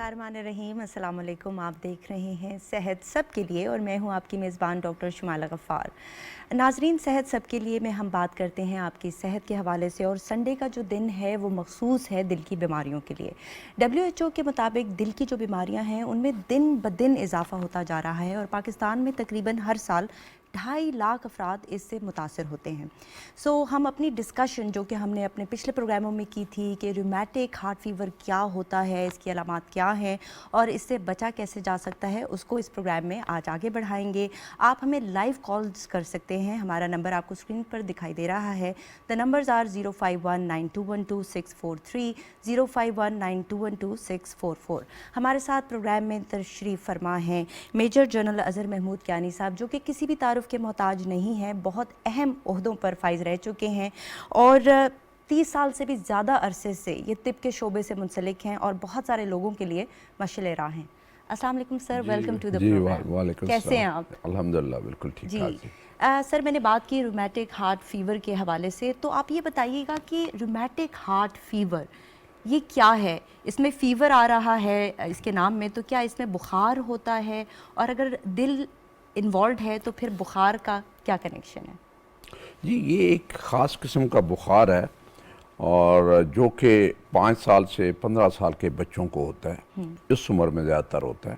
बिस्मिल्लाहिर्रहमानिर्रहीम। अस्सलाम वालेकुम। आप देख रहे हैं सेहत सब के लिए और मैं हूं आपकी मेज़बान डॉक्टर शुमाला गफ़ार। नाजरीन, सेहत सब के लिए में हम बात करते हैं आपकी सेहत के हवाले से और संडे का जो दिन है वो मखसूस है दिल की बीमारियों के लिए। WHO के मुताबिक दिल की जो बीमारियां हैं उनमें दिन ब दिन इजाफा होता जा रहा है और पाकिस्तान में तकरीबन हर साल 2.5 लाख अफराद इससे मुतासर होते हैं। हम अपनी डिस्कशन जो कि हमने अपने पिछले प्रोग्रामों में की थी कि रूमेटिक हार्ट फीवर क्या होता है, इसकी अलामात क्या हैं और इससे बचा कैसे जा सकता है, उसको इस प्रोग्राम में आज आगे बढ़ाएंगे। आप हमें लाइव कॉल्स कर सकते हैं। हमारा नंबर आपको स्क्रीन पर दिखाई दे रहा है। द नंबर्स आर 0519212 0519212 हमारे साथ प्रोग्राम में तशरीफ़ फरमा हैं मेजर जनरल अज़हर महमूद कियानी साहब, जो कि किसी भी तारुफ के मोहताज नहीं हैं, बहुत अहम ओहदों पर फाइज रह चुके हैं और 30 साल से भी ज़्यादा अरसे से ये तिब के शोबे से मुंसलिक हैं और बहुत सारे लोगों के लिए मशअल राह हैं। अस्सलाम वालेकुम sir, welcome to the program. कैसे हैं आप? अल्हम्दुलिल्लाह बिल्कुल ठीक ठाक जी। सर, मैंने बात की रूमेटिक हार्ट फीवर के हवाले से, तो आप ये बताइएगा कि रूमेटिक हार्ट फीवर ये क्या है? इसमें फ़ीवर आ रहा है इसके नाम में, तो क्या इसमें बुखार होता है? और अगर दिल इन्वॉल्व है तो फिर बुखार का क्या कनेक्शन है? जी, ये एक ख़ास किस्म का बुखार है और जो कि 5 साल से 15 साल के बच्चों को होता है। इस उम्र में ज़्यादातर होता है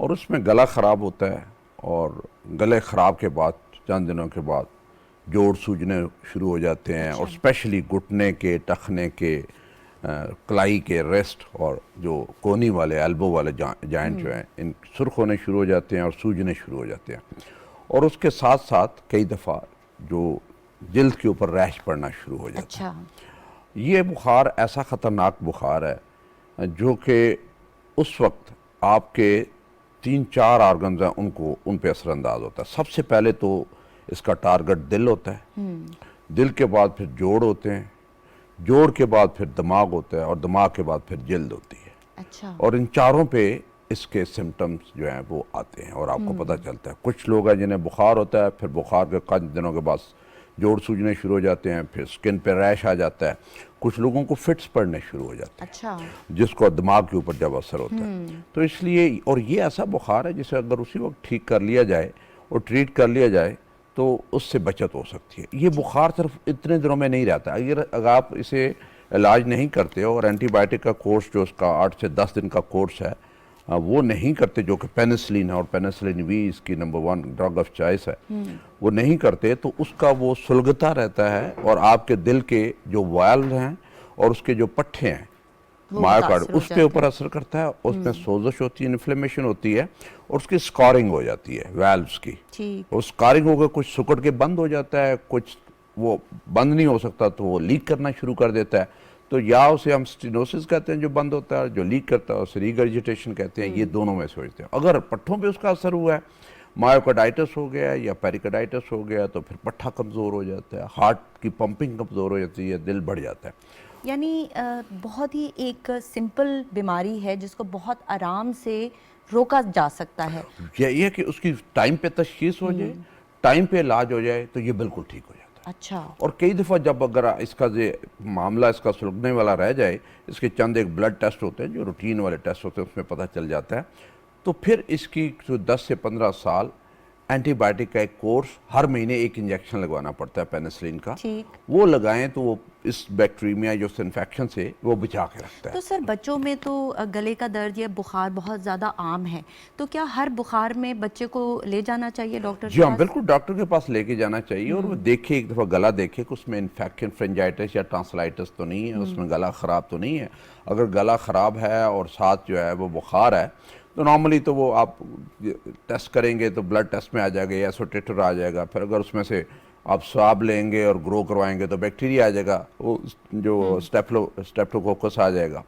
और उसमें गला ख़राब होता है और गले ख़राब के बाद चंद दिनों के बाद जोड़ सूजने शुरू हो जाते हैं। और स्पेशली घुटने के, टखने के, कलाई के रेस्ट और जो कोनी वाले एल्बो वाले जॉइंट जो हैं, इन सुर्ख होने शुरू हो जाते हैं और सूजने शुरू हो जाते हैं। और उसके साथ साथ कई दफ़ा जो जल्द के ऊपर रैश पड़ना शुरू हो जाता है। ये बुखार ऐसा ख़तरनाक बुखार है जो कि उस वक्त आपके 3-4 आर्गन्स हैं उन पे असरअंदाज होता है। सबसे पहले तो इसका टारगेट दिल होता है, दिल के बाद फिर जोड़ होते हैं, जोड़ के बाद फिर दिमाग होता है और दिमाग के बाद फिर जल्द होती है। और इन चारों पे इसके सिम्टम्स जो हैं वो आते हैं और आपको पता चलता है। कुछ लोग हैं जिन्हें बुखार होता है, फिर बुखार के कुछ दिनों के बाद जोड़ सूजने शुरू हो जाते हैं, फिर स्किन पे रैश आ जाता है। कुछ लोगों को फिट्स पड़ने शुरू हो जाते हैं, जिसको दिमाग के ऊपर जब असर होता है। तो इसलिए, और ये ऐसा बुखार है जिसे अगर उसी वक्त ठीक कर लिया जाए और ट्रीट कर लिया जाए तो उससे बचत हो सकती है। ये बुखार सिर्फ इतने दिनों में नहीं रहता। अगर आप इसे इलाज नहीं करते हो और एंटीबायोटिक का कोर्स जो उसका 8 से 10 दिन का कोर्स है वो नहीं करते, जो कि पेनिसिलिन है और पेनिसिलिन भी इसकी नंबर 1 ड्रग ऑफ चॉइस है, वो नहीं करते तो उसका वो सुलगता रहता है और आपके दिल के जो वाल्व हैं और उसके जो पट्टे हैं मायोकार्ड, उसके ऊपर असर करता है। उसमें सोजश होती है, इन्फ्लेमेशन होती है और उसकी स्कारिंग हो जाती है वाल्व्स की। और स्कारिंग होकर कुछ सिकुड़ के बंद हो जाता है, कुछ वो बंद नहीं हो सकता तो वो लीक करना शुरू कर देता है। तो या उसे हम स्टेनोसिस कहते हैं जो बंद होता है, जो लीक करता है उसे रीगर्जिटेशन कहते हैं। ये दोनों में सोचते हैं। अगर पट्ठों पे उसका असर हुआ है, मायोकार्डाइटिस हो गया या पेरिकार्डाइटिस हो गया, तो फिर पट्ठा कमज़ोर हो जाता है, हार्ट की पंपिंग कमज़ोर हो जाती है, दिल बढ़ जाता है। यानी बहुत ही एक सिंपल बीमारी है जिसको बहुत आराम से रोका जा सकता है। ये कि उसकी टाइम पे तशखीस हो जाए, टाइम पे इलाज हो जाए तो ये बिल्कुल ठीक हो जाता है। और कई दफ़ा जब अगर इसका मामला इसका सुलगने वाला रह जाए, इसके चंद एक ब्लड टेस्ट होते हैं जो रूटीन वाले टेस्ट होते हैं, उसमें पता चल जाता है। तो फिर इसकी 10 से 15 साल एंटीबायोटिक का एक कोर्स, हर महीने एक इंजेक्शन लगवाना पड़ता है पेनिसिलिन का। वो लगाएं तो वो इस बैक्टीरिया जो इन्फेक्शन से वो बचा के रखता है। तो सर, बच्चों में तो गले का दर्द या बुखार बहुत ज़्यादा आम है, तो क्या हर बुखार में बच्चे को ले जाना चाहिए डॉक्टर जी हाँ, बिल्कुल डॉक्टर के पास लेके जाना चाहिए और वो देखे, एक दफ़ा गला देखे कि उसमें इन्फेक्शन, फ्रेंजाइटिस या ट्रांसलाइटिस तो नहीं है, उसमें गला ख़राब तो नहीं है। अगर गला ख़राब है और साथ जो है वो बुखार है तो नॉर्मली तो वो आप टेस्ट करेंगे तो ब्लड टेस्ट में आ जाएगा या एसोटेटर आ जाएगा। फिर अगर उसमें से आप स्वाब लेंगे और ग्रो करवाएंगे तो बैक्टीरिया आ जाएगा, वो जो स्टेप्टोकोकस आ जाएगा,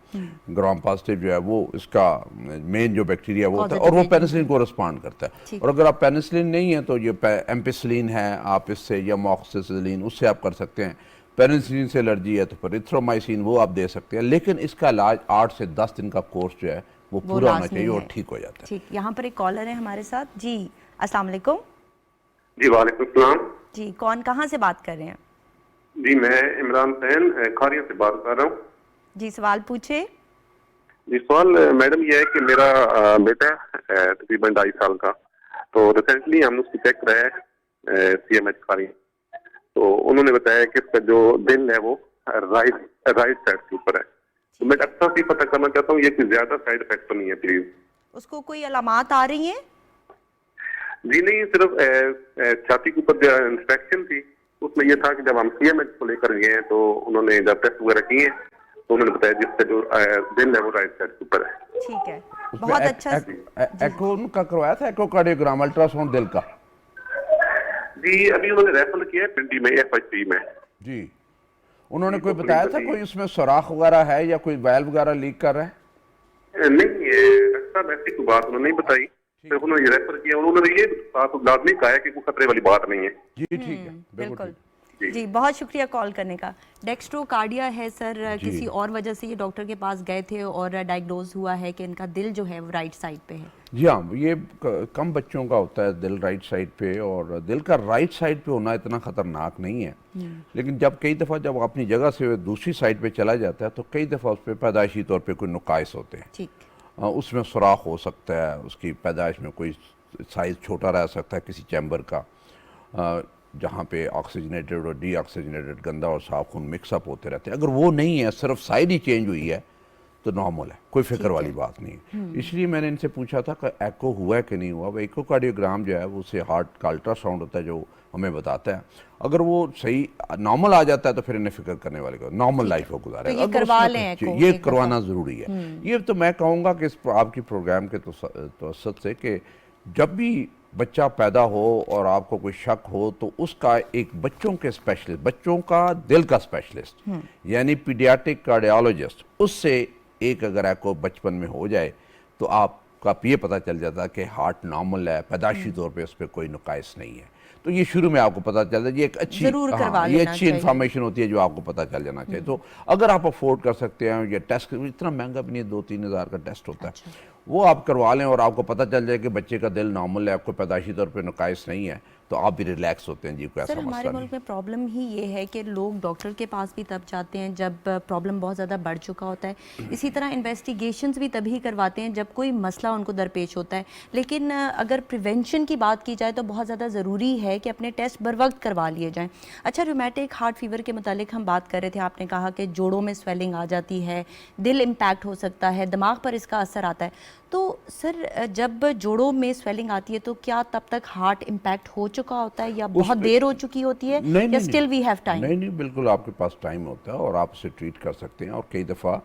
ग्राम पॉजिटिव जो है वो इसका मेन जो बैक्टीरिया वो होता है और वो पेनिसिलिन को रिस्पॉन्ड करता है। और अगर आप पेनिसिलिन नहीं है तो ये एम्पिसिलिन है, आप इससे या मॉक्सिसिलिन उससे आप कर सकते हैं। पेनिसिलिन से एलर्जी है तो फिर इथ्रोमाइसिन वो आप दे सकते हैं। लेकिन इसका इलाज 8 से 10 दिन का कोर्स जो है वो पूरा होना चाहिए और ठीक हो जाता है। ठीक, यहाँ पर एक कॉलर है हमारे साथ। जी अस्सलाम वालेकुम। जी वालेकुम सलाम। जी, कौन कहाँ से बात कर रहे हैं? जी मैं इमरान हुसैन खारिया से बात कर रहा हूँ। जी, सवाल पूछे। जी सवाल मैडम ये है कि मेरा बेटा है तकरीबन 2.5 साल का। तो रिसेंटली हमने उसको चेक कराया है CMH खारी। तो उन्होंने बताया कि इसका जो दिल है वो राइट राइट साइड के ऊपर है। तो मैं डॉक्टर साहब से पता करना चाहता हूँ ये कोई ज्यादा साइड इफेक्ट तो नहीं है प्लीज? उसको कोई अलामात आ रही हैं? जी नहीं, सिर्फ छाती के ऊपर जो इंस्पेक्शन थी उसमें ये था कि जब हम CMH को लेकर गए हैं तो उन्होंने जब टेस्ट वगैरह किए तो उन्होंने बताया जिसका जो दिल है वो राइट साइड के ऊपर है। ठीक है, उसमें बहुत अच्छा। एको उनका करवाया था, एको अल्ट्रासाउंड दिल का? जी अभी उन्होंने रेफर किया है पिंडी में, FIP में। जी, उन्होंने जी, कोई तो बताया था प्लीज कोई उसमें सुराख वगैरह है या कोई वाल्व वगैरह लीक कर रहा है? नहीं, डॉक्टर साहब ऐसी कोई बात उन्होंने नहीं बताई। सिर्फ उन्होंने ये रेफर किया, उन्होंने ये बात लाजमी कहा है कि कोई खतरे वाली बात नहीं है। जी ठीक है, बिल्कुल बिल्कुल। ठीक। जी, बहुत शुक्रिया कॉल करने का। डेक्स्ट्रोकार्डिया है सर, जी। किसी और वजह से ये डॉक्टर के पास गए थे और डायग्नोज हुआ है कि इनका दिल जो है वो राइट साइड पे है। जी हाँ, ये कम बच्चों का होता है दिल राइट साइड पे, और दिल का राइट साइड पे होना इतना ख़तरनाक नहीं है। लेकिन जब कई दफ़ा जब अपनी जगह से दूसरी साइड पे चला जाता है तो कई दफ़ा उस पर पैदाइशी तौर पे कोई नुकाइस होते हैं। ठीक। उसमें सुराख हो सकता है, उसकी पैदाइश में कोई साइज़ छोटा रह सकता है किसी चैम्बर का, जहाँ पे ऑक्सीजनेटेड और डी ऑक्सीजनेटेड गंदा और साफ खून मिक्सअप होते रहते हैं। अगर वो नहीं है, सिर्फ साइड ही चेंज हुई है तो नॉर्मल है, कोई फिक्र वाली बात नहीं है। इसलिए मैंने इनसे पूछा था कि एको हुआ है कि नहीं हुआ। वो इकोकार्डियोग्राम जो है वो उससे हार्ट का अल्ट्रासाउंड होता है जो हमें बताता है। अगर वो सही नॉर्मल आ जाता है तो फिर इन्हें फिक्र करने वाले को नॉर्मल लाइफ को गुजारे। तो ये करवा लें एको ये एक करवाना ज़रूरी है। ये तो मैं कहूँगा कि इस आपकी प्रोग्राम के तवसत से कि जब भी बच्चा पैदा हो और आपको कोई शक हो तो उसका एक बच्चों के स्पेशलिस्ट, बच्चों का दिल का स्पेशलिस्ट यानी पीडियाट्रिक कार्डियोलॉजिस्ट, उससे एक अगर आपको बचपन में हो जाए तो आपका ये पता चल जाता है कि हार्ट नॉर्मल है, पैदाशी तौर पे उस पर कोई नुकाइस नहीं है। तो ये शुरू में आपको पता चलता है, ये एक अच्छी जरूर करवा ये लेना अच्छी चाहिए। इन्फॉर्मेशन होती है जो आपको पता चल जाना चाहिए। तो अगर आप अफोर्ड कर सकते हैं, ये टेस्ट इतना महंगा भी नहीं है, 2-3 हज़ार का टेस्ट होता है, वो आप करवा लें और आपको पता चल जाए कि बच्चे का दिल नॉर्मल है, आपको पैदाइशी तौर पे नुकाइस नहीं है, तो आप भी रिलैक्स होते हैं। जी कोई सर, ऐसा हमारे मसला नहीं। मुल्क में प्रॉब्लम ही ये है कि लोग डॉक्टर के पास भी तब जाते हैं जब प्रॉब्लम बहुत ज़्यादा बढ़ चुका होता है। इसी तरह इन्वेस्टिगेशंस भी तभी करवाते हैं जब कोई मसला उनको दरपेश होता है। लेकिन अगर प्रिवेंशन की बात की जाए तो बहुत ज़्यादा ज़रूरी है कि अपने टेस्ट बर वक्त करवा लिए जाएँ। अच्छा, रूमेटिक हार्ट फीवर के मुतालिक हम बात कर रहे थे, आपने कहा कि जोड़ों में स्वेलिंग आ जाती है, दिल इम्पैक्ट हो सकता है, दिमाग पर इसका असर आता है। तो सर, जब जोड़ों में स्वेलिंग आती है तो क्या तब तक हार्ट इम्पैक्ट हो चुका होता है या बहुत देर हो चुकी होती है, या स्टिल वी हैव टाइम? नहीं नहीं, बिल्कुल आपके पास टाइम होता है और आप उसे ट्रीट कर सकते हैं। और कई दफ़ा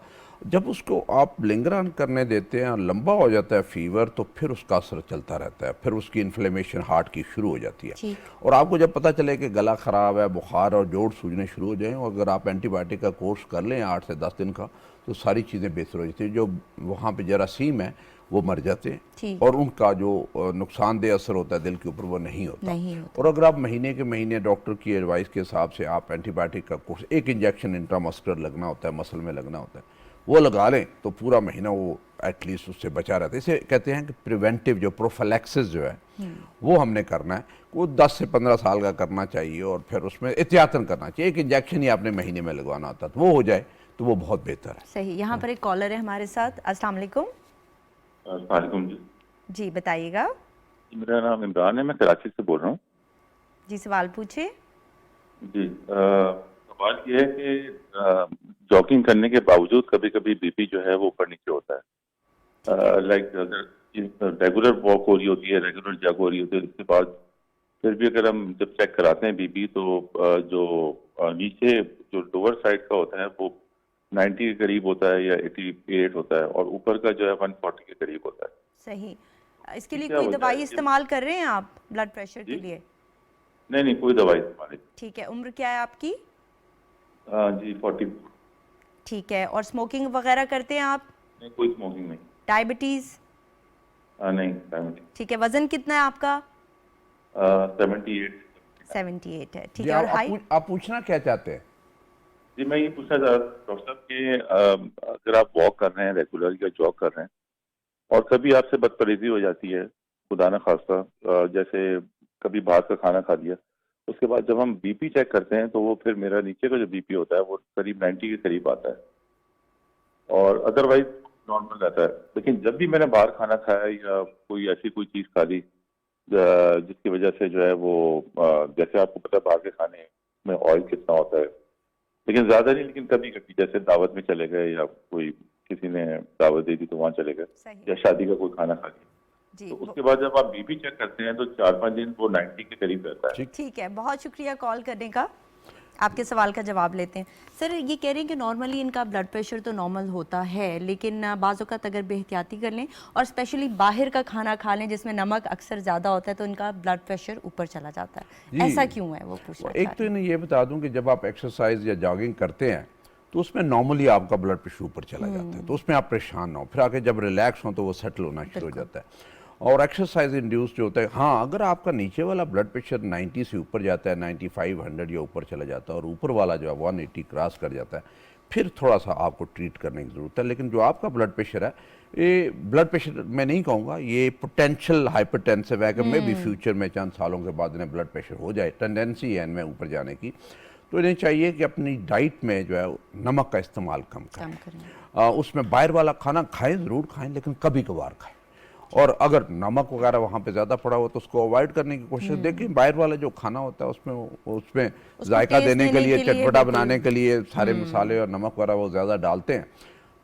जब उसको आप लिंगर ऑन करने देते हैं और लंबा हो जाता है फीवर, तो फिर उसका असर चलता रहता है, फिर उसकी इन्फ्लेमेशन हार्ट की शुरू हो जाती है। और आपको जब पता चले कि गला ख़राब है, बुखार और जोड़ सूजने शुरू हो जाएँ, और अगर आप एंटीबायोटिक का कोर्स कर लें 8 से 10 दिन का, तो सारी चीज़ें बेहतर हो जाती हैं। जो वहाँ पे जरासीम है वो मर जाते हैं और उनका जो नुकसानदेह असर होता है दिल के ऊपर वो नहीं होता। और अगर आप महीने के महीने डॉक्टर की एडवाइस के हिसाब से आप एंटीबायोटिक का कोर्स, एक इंजेक्शन इंट्रामस्कुलर लगना होता है, मसल में लगना होता है, वो लगा लें तो पूरा महीना वो एटलीस्ट उससे बचा रहता है। इसे कहते हैं कि प्रिवेंटिव जो प्रोफिलैक्सिस जो है वो हमने करना है, वो 10 से 15 साल का करना चाहिए और फिर उसमें एहतियातन करना चाहिए। एक इंजेक्शन ही आपने महीने में लगवाना होता है, तो वो हो जाए तो वो बहुत बेहतर है। सही। यहाँ पर एक कॉलर है हमारे साथ। अस्सलाम वालेकुम। वालेकुम जी। जी बताइएगा। मेरा नाम इमरान है, मैं कराची से बोल रहा हूँ। जी, सवाल पूछिए। जी, सवाल ये है कि जॉगिंग करने के बावजूद कभी कभी बीपी जो है वो ऊपर नीचे होता है। लाइक अगर रेगुलर वॉक हो रही होती है, रेगुलर जॉग हो रही होती है, उसके बाद फिर भी अगर हम जब चेक कराते हैं बीपी, तो जो नीचे जो लोअर साइड का होता है वो 90 के करीब होता है या 88 होता है, और ऊपर का जो है 140 के करीब होता है। सही। इसके लिए क्या कोई वजह दवाई है? इस्तेमाल कर रहे हैं आप ब्लड प्रेशर के जी? लिए? नहीं नहीं, कोई दवाई इस्तेमाल नहीं। ठीक है। उम्र क्या है आपकी? जी 40। ठीक है। और स्मोकिंग वगैरह करते हैं आप? नहीं, कोई स्मोकिंग नहीं। डायबिटीज़? नहीं, 70। ठीक है। वज़न कितना है आपका? 78। 78 है। ठीक जी है। और हाइट? आप पूछना क्या चाहते हैं? जी, मैं ये पूछना चाह रहा था डॉक्टर साहब कि अगर आप वॉक कर रहे हैं रेगुलर या जॉग कर रहे हैं और कभी आपसे बदपरहेजी हो जाती है, खुदा न खास्ता, जैसे कभी बाहर का खाना खा लिया, उसके बाद जब हम बीपी चेक करते हैं तो वो फिर मेरा नीचे का जो बीपी होता है वो करीब 90 के करीब आता है, और अदरवाइज नॉर्मल रहता है, लेकिन जब भी मैंने बाहर खाना खाया या कोई ऐसी कोई चीज खा ली जिसकी वजह से जो है वो जैसे आपको पता है बाहर के खाने में ऑयल कितना होता है, लेकिन ज्यादा नहीं, लेकिन कभी कभी जैसे दावत में चले गए या कोई किसी ने दावत दे दी तो वहां चले गए, सही। या शादी का कोई खाना खा लिया, जी तो उसके बाद जब आप बीपी चेक करते हैं तो 4-5 दिन वो 90 के करीब रहता है। ठीक है, बहुत शुक्रिया कॉल करने का। आपके सवाल का जवाब लेते हैं। सर ये कह रहे हैं कि नॉर्मली इनका ब्लड प्रेशर तो नॉर्मल होता है, लेकिन बाज़ औक़ात अगर बेहतियाती कर लें और स्पेशली बाहर का खाना खा लें जिसमें नमक अक्सर ज़्यादा होता है तो इनका ब्लड प्रेशर ऊपर चला जाता है। जी। ऐसा क्यों है वो पूछना एक चाह तो रहे हैं। इन्हें ये बता दूं कि जब आप एक्सरसाइज या जॉगिंग करते हैं तो उसमें नॉर्मली आपका ब्लड प्रेशर ऊपर चला जाता है, तो उसमें आप परेशान ना हो, फिर आके जब रिलैक्स हो तो वो सेटल होना शुरू हो जाता है। और एक्सरसाइज इंड्यूस जो होता है, हाँ अगर आपका नीचे वाला ब्लड प्रेशर 90 से ऊपर जाता है, 95, 100 या ऊपर चला जाता है और ऊपर वाला जो है 180 क्रॉस कर जाता है, फिर थोड़ा सा आपको ट्रीट करने की ज़रूरत है। लेकिन जो आपका ब्लड प्रेशर है, ये ब्लड प्रेशर मैं नहीं कहूँगा, ये पोटेंशियल हाइपरटेंसिव है कि मे भी फ्यूचर में चंद सालों के बाद इन्हें ब्लड प्रेशर हो जाए, टेंडेंसी है इनमें ऊपर जाने की। तो इन्हें चाहिए कि अपनी डाइट में जो है नमक का इस्तेमाल कम करें। उसमें बाहर वाला खाना खाएं, ज़रूर खाएं, लेकिन कभी कभार खाएं। और अगर नमक वगैरह वहाँ पे ज़्यादा पड़ा हो तो उसको अवॉइड करने की कोशिश। देखिए बाहर वाला जो खाना होता है उसमें जायका देने के लिए, चटपटा बनाने के लिए सारे मसाले और नमक वगैरह वो ज़्यादा डालते हैं,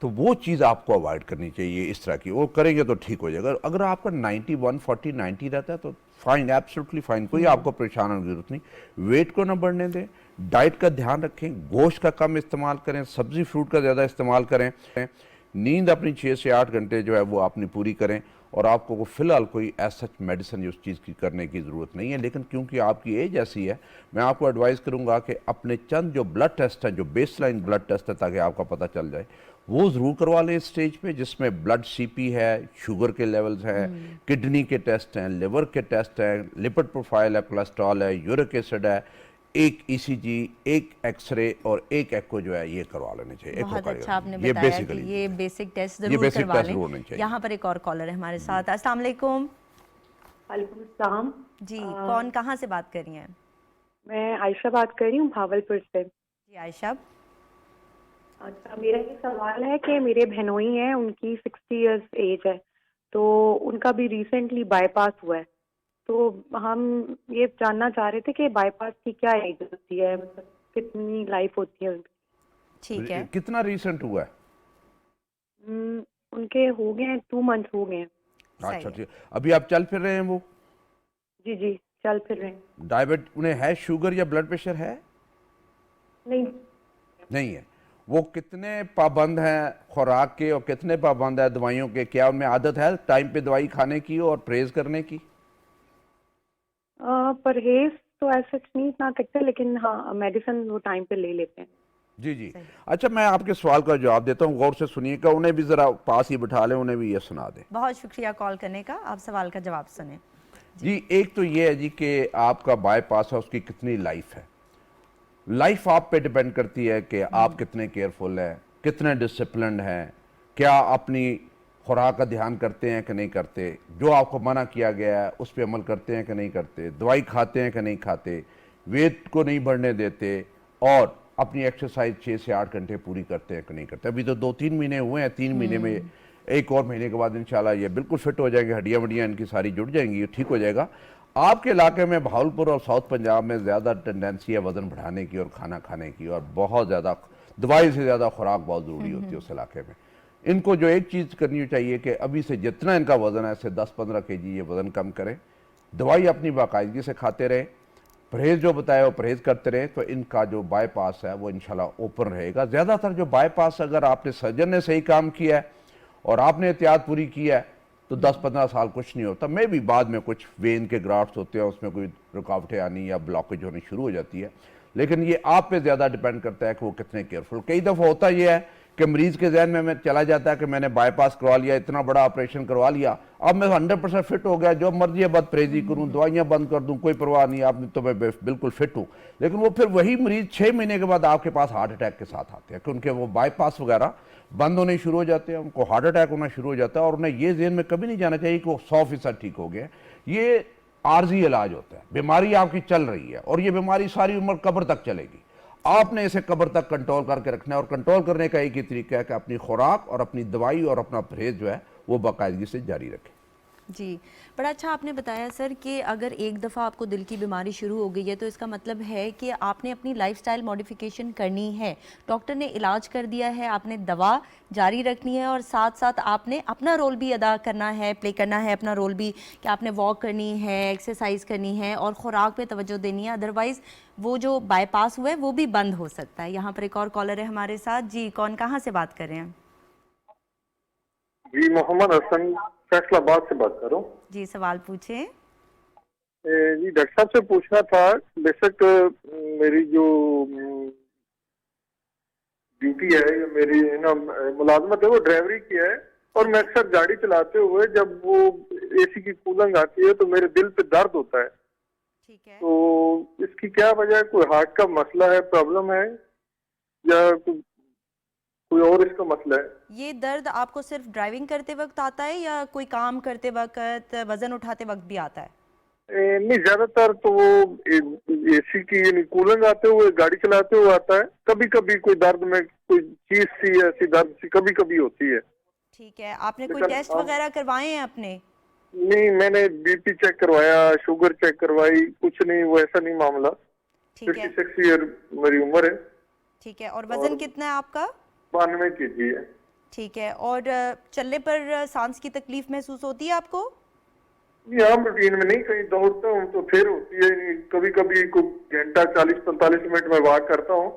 तो वो चीज़ आपको अवॉइड करनी चाहिए इस तरह की। वो करेंगे तो ठीक हो जाएगा। अगर आपका 90, 140, 90 रहता है तो फाइन, एब्सोल्युटली फाइन, कोई आपको परेशान होने की जरूरत नहीं। वेट को ना बढ़ने दें, डाइट का ध्यान रखें, गोश्त का कम इस्तेमाल करें, सब्जी फ्रूट का ज़्यादा इस्तेमाल करें, नींद अपनी 6 से 8 घंटे जो है वो अपनी पूरी करें। और आपको को फ़िलहाल कोई ऐसा मेडिसिन उस चीज़ की करने की ज़रूरत नहीं है। लेकिन क्योंकि आपकी एज ऐसी है, मैं आपको एडवाइस करूंगा कि अपने चंद जो ब्लड टेस्ट हैं, जो बेसलाइन ब्लड टेस्ट है, ताकि आपका पता चल जाए, वो ज़रूर करवा लें इस स्टेज पे, जिसमें ब्लड सीपी है, शुगर के लेवल्स हैं, किडनी के टेस्ट हैं, लिवर के टेस्ट हैं, लिपिड प्रोफाइल है, कोलेस्ट्रॉल है, यूरिक एसिड है, एक ईसीजी, एक एक्सरे और एक एको जो है ये करवा लेने चाहिए। बहुत अच्छा आपने ये बताया कि ये बेसिक टेस्ट जरूर करवा लें। यहाँ पर एक और कॉलर है हमारे साथ। अस्सलाम वालेकुम। वालेकुम अस्सलाम जी, कौन कहाँ से बात कर रही हैं? मैं आयशा बात कर रही हूँ भावलपुर से। जी आयशा। अच्छा, मेरा ये सवाल है कि मेरे बहनोई हैं, उनकी 60 इयर्स एज है, तो उनका भी रिसेंटली बाईपास हुआ है। तो हम ये जानना चाह रहे थे कि बाईपास की क्या एज होती है, मतलब कितनी लाइफ होती है उनकी। ठीक है। कितना रिसेंट हुआ है? उनके हो गए हैं 2 मंथ हो गए हैं। अच्छा ठीक। अभी आप चल फिर रहे हैं वो? जी जी, चल फिर रहे हैं। डायबिट उन्हें है, शुगर या ब्लड प्रेशर है? नहीं है। वो कितने पाबंद हैं खुराक के और कितने पाबंद है दवाइयों के? क्या उनमें आदत है टाइम पे दवाई खाने की और परहेज करने की? परहेज तो ऐसा नहीं इतना करते, लेकिन हाँ मेडिसिन वो टाइम पे ले लेते हैं। जी जी। अच्छा, मैं आपके सवाल का जवाब देता हूँ, गौर से सुनिएगा, उन्हें भी ज़रा पास ही बिठा लें, उन्हें भी ये सुना दें। बहुत शुक्रिया कॉल करने का। आप सवाल का जवाब सुने। जी, एक तो ये है जी कि आपका बाईपास है, उसकी कितनी लाइफ है। लाइफ आप पे डिपेंड करती है कि आप कितने केयरफुल हैं, कितने डिसिप्लिन हैं, क्या अपनी खुराक का ध्यान करते हैं कि नहीं करते, जो आपको मना किया गया है उस पर अमल करते हैं कि नहीं करते, दवाई खाते हैं कि नहीं खाते, वेट को नहीं बढ़ने देते और अपनी एक्सरसाइज 6 से 8 घंटे पूरी करते हैं कि नहीं करते। अभी तो 2-3 महीने हुए हैं, 3 महीने में, एक और महीने के बाद इंशाल्लाह ये बिल्कुल फिट हो जाएंगे, हड्डियाँ वड्डियाँ इनकी सारी जुड़ जाएंगी, ठीक हो जाएगा। आपके इलाके में भावलपुर और साउथ पंजाब में ज़्यादा टेंडेंसी है वज़न बढ़ाने की और खाना खाने की, और बहुत ज़्यादा दवाई से ज़्यादा खुराक बहुत ज़रूरी होती है उस इलाके में। इनको जो एक चीज़ करनी चाहिए कि अभी से जितना इनका वज़न है इससे 10-15 kg ये वज़न कम करें, दवाई अपनी बाकायदगी से खाते रहें, परहेज़ जो बताया वो परहेज़ करते रहें, तो इनका जो बाईपास है वो इंशाल्लाह ओपन रहेगा। ज़्यादातर जो बाईपास अगर आपने सर्जन ने सही काम किया है और आपने एहतियात पूरी की है तो 10-15 साल कुछ नहीं होता। मे भी बाद में कुछ वेन के ग्राफ्ट्स होते हैं, उसमें कोई रुकावटें आनी या ब्लॉकेज होनी शुरू हो जाती है, लेकिन ये आप पे ज़्यादा डिपेंड करता है कि वो कितने केयरफुल। कई दफ़ा होता ये है कि मरीज़ के जहन में चला जाता है कि मैंने बाईपास करवा लिया, इतना बड़ा ऑपरेशन करवा लिया, अब मैं 100% फिट हो गया, जो मर्जी है बदपरहेजी करूँ, दवाइयाँ बंद कर दूँ, कोई परवाह नहीं, आपने तो मैं बिल्कुल फिट हूँ। लेकिन वो फिर वही मरीज़ 6 महीने के बाद आपके पास हार्ट अटैक के साथ आते हैं कि उनके वो बाईपास वगैरह बंद होने शुरू हो जाते हैं, उनको हार्ट अटैक होना शुरू हो जाता है, और उन्हें ये ज़हन में कभी नहीं जाना चाहिए कि वो 100% ठीक हो गया। ये आर्जी इलाज होता है, बीमारी आपकी चल रही है और ये बीमारी सारी उम्र कब्र तक चलेगी। आपने इसे कब्र तक कंट्रोल करके रखना है, और कंट्रोल करने का एक ही तरीका है कि अपनी खुराक और अपनी दवाई और अपना परहेज जो है वो बाकायदगी से जारी रखें। जी, बड़ा अच्छा आपने बताया सर कि अगर एक दफ़ा आपको दिल की बीमारी शुरू हो गई है तो इसका मतलब है कि आपने अपनी लाइफस्टाइल मॉडिफिकेशन करनी है। डॉक्टर ने इलाज कर दिया है, आपने दवा जारी रखनी है और साथ साथ आपने अपना रोल भी अदा करना है, प्ले करना है अपना रोल भी, कि आपने वॉक करनी है, एक्सरसाइज करनी है और ख़ुराक पे तवज्जो देनी है। अदरवाइज़ वो जो बाईपास हुआ है वो भी बंद हो सकता है। यहाँ पर एक और कॉलर है हमारे साथ। जी, कौन कहाँ से बात कर रहे हैं? जी, मोहम्मद हसन फैसलाबाद से बात कर रहा हूँ। जी, सवाल पूछें। जी, डॉक्टर साहब से पूछना था, बेशक मेरी जो ड्यूटी है या मेरी ना मुलाजमत है वो ड्राइवरी की है, और मैं अक्सर गाड़ी चलाते हुए जब वो एसी की कूलिंग आती है तो मेरे दिल पे दर्द होता है। ठीक है। तो इसकी क्या वजह है? कोई हार्ट का मसला है, प्रॉब्लम है, या कोई और इसका मसला है? ये दर्द आपको सिर्फ ड्राइविंग करते वक्त आता है या कोई काम करते वक्त, वजन उठाते वक्त भी आता है? नहीं, ज्यादातर तो वो एसी की यानी कूलिंग आते हुए गाड़ी चलाते हुए आता है। कभी कभी कोई दर्द में कोई चीज सी ऐसी दर्द सी कभी कभी होती है। ठीक है, आपने कोई लेकिन टेस्ट अब- वगैरह करवाए हैं अपने? नहीं, मैंने बीपी चेक करवाया, शुगर चेक करवाई, कुछ नहीं, वो ऐसा नहीं मामला। ठीक है। 56 ईयर मेरी उम्र है ठीक है, और वजन कितना है आपका? 92 kg है। ठीक है, और चलने पर सांस की तकलीफ महसूस होती है आपको? ये आम रूटीन में नहीं, कहीं दौड़ता हूँ तो फिर होती है। कभी कभी कोई घंटा 40-45 मिनट में वॉक करता हूँ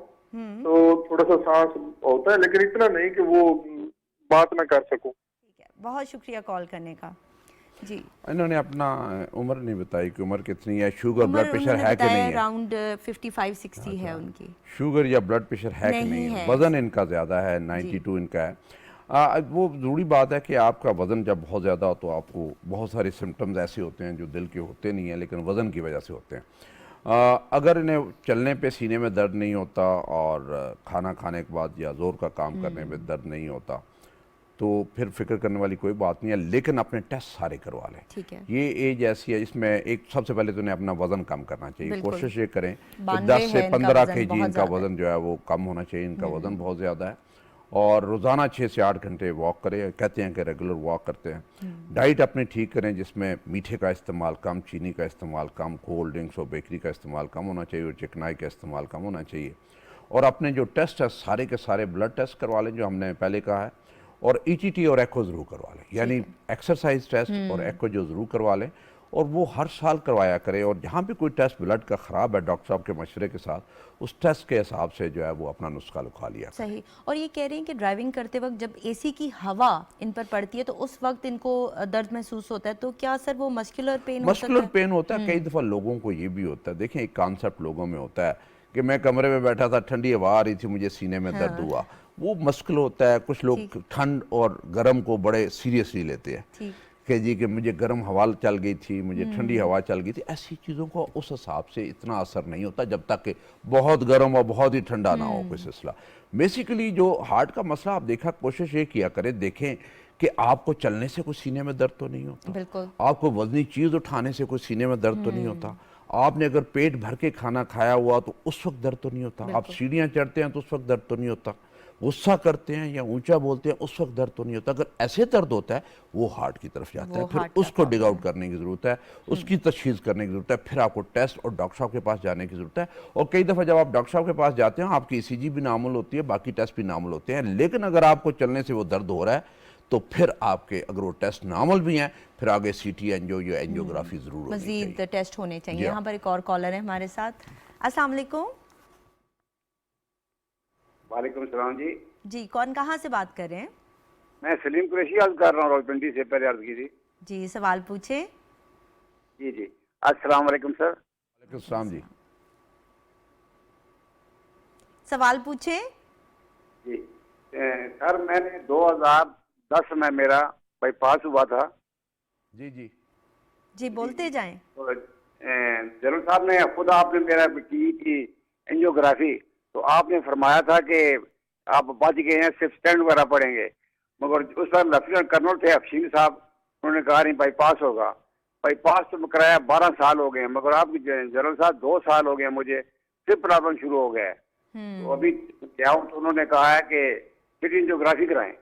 तो थोड़ा सा सांस होता है, लेकिन इतना नहीं कि वो बात ना कर सकूं। ठीक है, बहुत शुक्रिया कॉल करने का। जी, इन्होंने अपना उम्र नहीं बताई कि उम्र कितनी है, शुगर उम्र ब्लड प्रेशर उन्होंने है कि बताया नहीं है, अराउंड 55-60 है उनकी। शुगर या ब्लड प्रेशर है कि नहीं नहीं है, है। वज़न इनका ज़्यादा है, 92 इनका है। वो ज़रूरी बात है कि आपका वज़न जब बहुत ज़्यादा हो तो आपको बहुत सारे सिम्टम्स ऐसे होते हैं जो दिल के होते नहीं हैं लेकिन वज़न की वजह से होते हैं। अगर इन्हें चलने पे सीने में दर्द नहीं होता और खाना खाने के बाद या ज़ोर का काम करने में दर्द नहीं होता तो फिर फिक्र करने वाली कोई बात नहीं है, लेकिन अपने टेस्ट सारे करवा लें। ठीक है। ये एज ऐसी है, इसमें एक सबसे पहले तो उन्हें अपना वज़न कम करना चाहिए। बिल्कुल। कोशिश ये करें कि 92 10 से है इनका 15 वज़न, kg बहुत इनका ज़्यादा है। वज़न जो है वो कम होना चाहिए। इनका वज़न बहुत ज़्यादा है और रोज़ाना 6 से 8 घंटे वॉक करें। कहते हैं कि रेगुलर वॉक करते हैं। डाइट अपनी ठीक करें जिसमें मीठे का इस्तेमाल कम, चीनी का इस्तेमाल कम, कोल्ड ड्रिंक्स और बेकरी का इस्तेमाल कम होना चाहिए और चिकनाई का इस्तेमाल कम होना चाहिए। और अपने जो टेस्ट है सारे के सारे ब्लड टेस्ट करवा लें जो हमने पहले कहा है, और ईटीटी और एको ज़रूर करवा लें, यानी एक्सरसाइज टेस्ट और एको जो ज़रूर करवा लें, और वो हर साल करवाया करें। और जहाँ भी कोई टेस्ट ब्लड का ख़राब है डॉक्टर साहब के मशवरे के साथ उस टेस्ट के हिसाब से जो है वो अपना नुस्खा लिखवा लिया करें। सही। और ये कह रहे हैं कि ड्राइविंग करते वक्त जब एसी की हवा इन पर पड़ती है तो उस वक्त इनको दर्द महसूस होता है, तो क्या सर वो मस्कुलर पेन हो सकता मस्कुलर है? पेन होता है, कई दफ़ा लोगों को ये भी होता है। देखें, एक कॉन्सेप्ट लोगों में होता है कि मैं कमरे में बैठा था, ठंडी हवा आ रही थी, मुझे सीने में दर्द हुआ, वो मस्कुलर होता है। कुछ लोग ठंड और गर्म को बड़े सीरियसली लेते हैं ठीक। कि जी कि मुझे गर्म हवा चल गई थी, मुझे ठंडी हवा चल गई थी। ऐसी चीज़ों को उस हिसाब से इतना असर नहीं होता जब तक कि बहुत गर्म और बहुत ही ठंडा ना हो कोई सिलसिला। बेसिकली जो हार्ट का मसला, आप देखा, कोशिश ये किया करें, देखें कि आपको चलने से कोई सीने में दर्द तो नहीं होता, बिल्कुल। आपको वजनी चीज़ उठाने से कोई सीने में दर्द तो नहीं होता, आपने अगर पेट भर के खाना खाया हुआ तो उस वक्त दर्द तो नहीं होता, आप सीढ़ियाँ चढ़ते हैं तो उस वक्त दर्द तो नहीं होता, गुस्सा करते हैं या ऊंचा बोलते हैं उस वक्त दर्द तो नहीं होता। अगर ऐसे दर्द होता है वो हार्ट की तरफ जाता है, वो फिर हार्ट का उसको डिग आउट करने की ज़रूरत है, उसकी तशखीस करने की ज़रूरत है, फिर आपको टेस्ट और डॉक्टर साहब के पास जाने की ज़रूरत है। और कई दफ़ा जब आप डॉक्टर साहब के पास जाते हैं आपकी ECG भी नार्मल होती है, बाकी टेस्ट भी नार्मल होते हैं, लेकिन अगर आपको चलने से वो दर्द हो रहा है तो फिर आपके अगर वो टेस्ट नॉर्मल भी हैं फिर आगे CT एंजियो या एंजियोग्राफी ज़रूर होनी चाहिए। मजीद टेस्ट होने चाहिए। जी हाँ। यहाँ पर एक और कॉलर है हमारे साथ। अस्सलाम वालेकुम। वालेकुम सलाम जी। जी, कौन कहाँ से बात कर रहे हैं? मैं सलीम कुरैशी अर्ज कर रहा हूँ, रावलपिंडी से। पहले अर्ज की थी। जी, सवाल पूछे। जी जी, अस्सलाम वालेकुम सर। वालेकुम सलाम जी। सवाल पूछे। जी सर, मैंने 2010 में मेरा बाईपास हुआ था। जी जी जी, बोलते जाएं। तो जनरल साहब ने खुद आपने मेरा की थी एंजियोग्राफी, तो आपने फरमाया था कि आप बच गए हैं, सिर्फ स्टेंट वगैरह पड़ेंगे। मगर उस पर लेफ्टिनेंट कर्नल थे हफशीन साहब, उन्होंने कहा नहीं बाईपास होगा। बाईपास तो कराया 12 साल हो गए, मगर आपकी जनरल साहब 2 साल हो गए मुझे, फिर प्रॉब्लम शुरू हो गया है। तो अभी गया हूँ तो उन्होंने कहा है कि सिटी एंजियोग्राफी कराएं,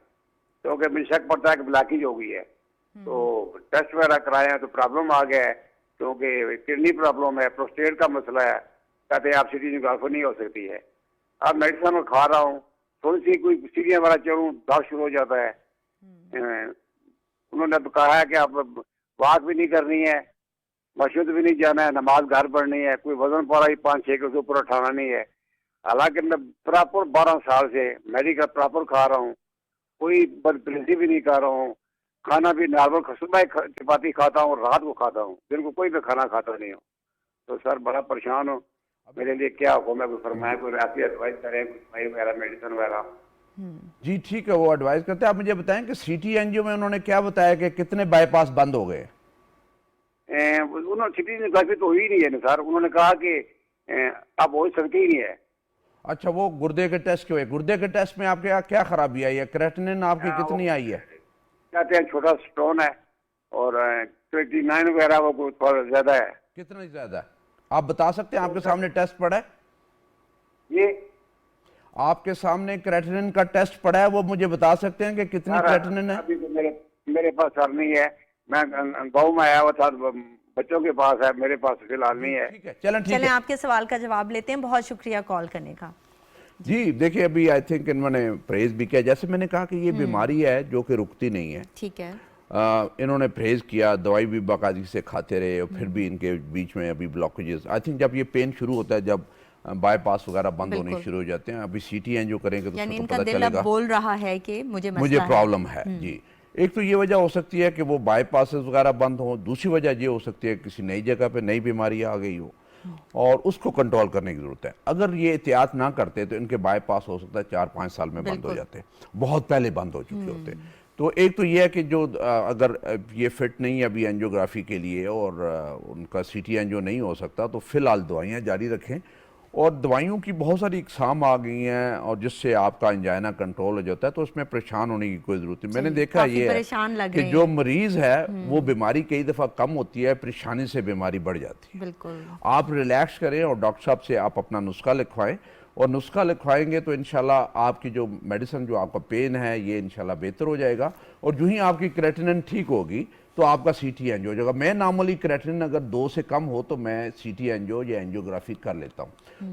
तो कि मुझे शक पड़ता है कि ब्लॉकेज हो गई है। तो टेस्ट वगैरह कराए हैं तो प्रॉब्लम आ गया है, क्योंकि किडनी प्रॉब्लम है, प्रोस्टेट का मसला है। कहते हैं आप सिटी एंजियोग्राफी नहीं हो सकती है। अब मेडिसिन में खा रहा हूँ, थोड़ी सी कोई सीढ़ियाँ वाला चढ़ूँ दर्द शुरू हो जाता है। उन्होंने तो कहा है कि आप वॉक भी नहीं करनी है, मस्जिद भी नहीं जाना है, नमाज घर पढ़नी है, कोई वजन पड़ा ही 5-6 किलो से ऊपर उठाना नहीं है। हालांकि मैं प्रॉपर 12 साल से मेडिकल प्रॉपर खा रहा हूँ, कोई बदतमीजी भी नहीं कर रहा हूँ, खाना भी नॉर्मल, सुबह चपाती खाता हूँ, रात को खाता हूँ, दिन को कोई भी खाना खाता नहीं हूँ। तो सर बड़ा परेशान हूँ, मेरे लिए क्या हुक्म है, कोई फरमाए, कोई ऐसी एडवाइस करें, कुछ दवाई वगैरह मेडिसिन वगैरह। जी ठीक है, वो एडवाइस करते हैं। आप मुझे बताएं कि सिटी एनजीओ में उन्होंने क्या बताया कि कितने बाईपास बंद हो गए? उन्होंने सिटी एंजियोग्राफी तो हुई नहीं है ना सर, उन्होंने कहा कि अब हो सकती ही नहीं है। अच्छा, वो गुर्दे के टेस्ट के हुए, गुर्दे के टेस्ट में आपके यहाँ क्या खराबी आई है? क्रेटिनिन आपकी कितनी आई है? कहते हैं छोटा स्टोन है और 29 वगैरह वो थोड़ा ज्यादा है। कितना ज्यादा है आप बता सकते हैं? आपके सामने टेस्ट पड़ा है? ये आपके सामने क्रेटिनिन का टेस्ट पड़ा है, वो मुझे बता सकते हैं कि कितनी क्रेटिनिन है? अभी तो मेरे पास सर नहीं है, मैं गाँव में आया हुआ था, बच्चों के पास है, मेरे पास फिलहाल नहीं है। ठीक है, चलें ठीक चलें है। आपके सवाल का जवाब लेते हैं। बहुत शुक्रिया कॉल करने का। जी देखिए, अभी आई थिंक इन्होंने प्रेज भी किया, जैसे मैंने कहा कि ये बीमारी है जो कि रुकती नहीं है। ठीक है। इन्होंने प्रेज किया, दवाई भी बाकायदगी से खाते रहे और फिर भी इनके बीच में अभी ब्लॉकेजेस, आई थिंक जब ये पेन शुरू होता है, जब बाईपास वगैरह बंद होने शुरू हो जाते हैं, अभी सीटी एंजियो करेंगे तो यानी उसको इनका पता दिल अब चलेगा बोल रहा है कि मुझे प्रॉब्लम है। जी, एक तो ये वजह हो सकती है कि वो बाईपासेस वगैरह बंद हो, दूसरी वजह ये हो सकती है किसी नई जगह पे नई बीमारी आ गई हो और उसको कंट्रोल करने की जरूरत है। अगर ये एहतियात ना करते तो इनके बाईपास हो सकता है 4-5 साल में बंद हो जाते, बहुत पहले बंद हो चुके होते। तो एक तो ये है कि जो अगर ये फिट नहीं है अभी एंजियोग्राफी के लिए और उनका सीटी एंजियो नहीं हो सकता, तो फिलहाल दवाइयाँ जारी रखें। और दवाइयों की बहुत सारी इकसाम आ गई हैं और जिससे आपका अंजाइना कंट्रोल हो जाता है, तो उसमें परेशान होने की कोई ज़रूरत नहीं। मैंने देखा ये है कि जो मरीज़ है वो बीमारी कई दफ़ा कम होती है, परेशानी से बीमारी बढ़ जाती है। बिल्कुल। आप रिलैक्स करें और डॉक्टर साहब से आप अपना नुस्खा लिखवाएं, और नुस्खा लिखवाएंगे तो इंशाल्लाह आपकी जो मेडिसिन, जो आपका पेन है, ये इंशाल्लाह बेहतर हो जाएगा। और जो ही आपकी क्रेटिनिन ठीक होगी तो आपका सीटी एंजियो हो जाएगा। मैं नॉर्मली क्रेटिनिन अगर 2 से कम हो तो मैं सीटी एंजियो या एंजियोग्राफी कर लेता हूँ,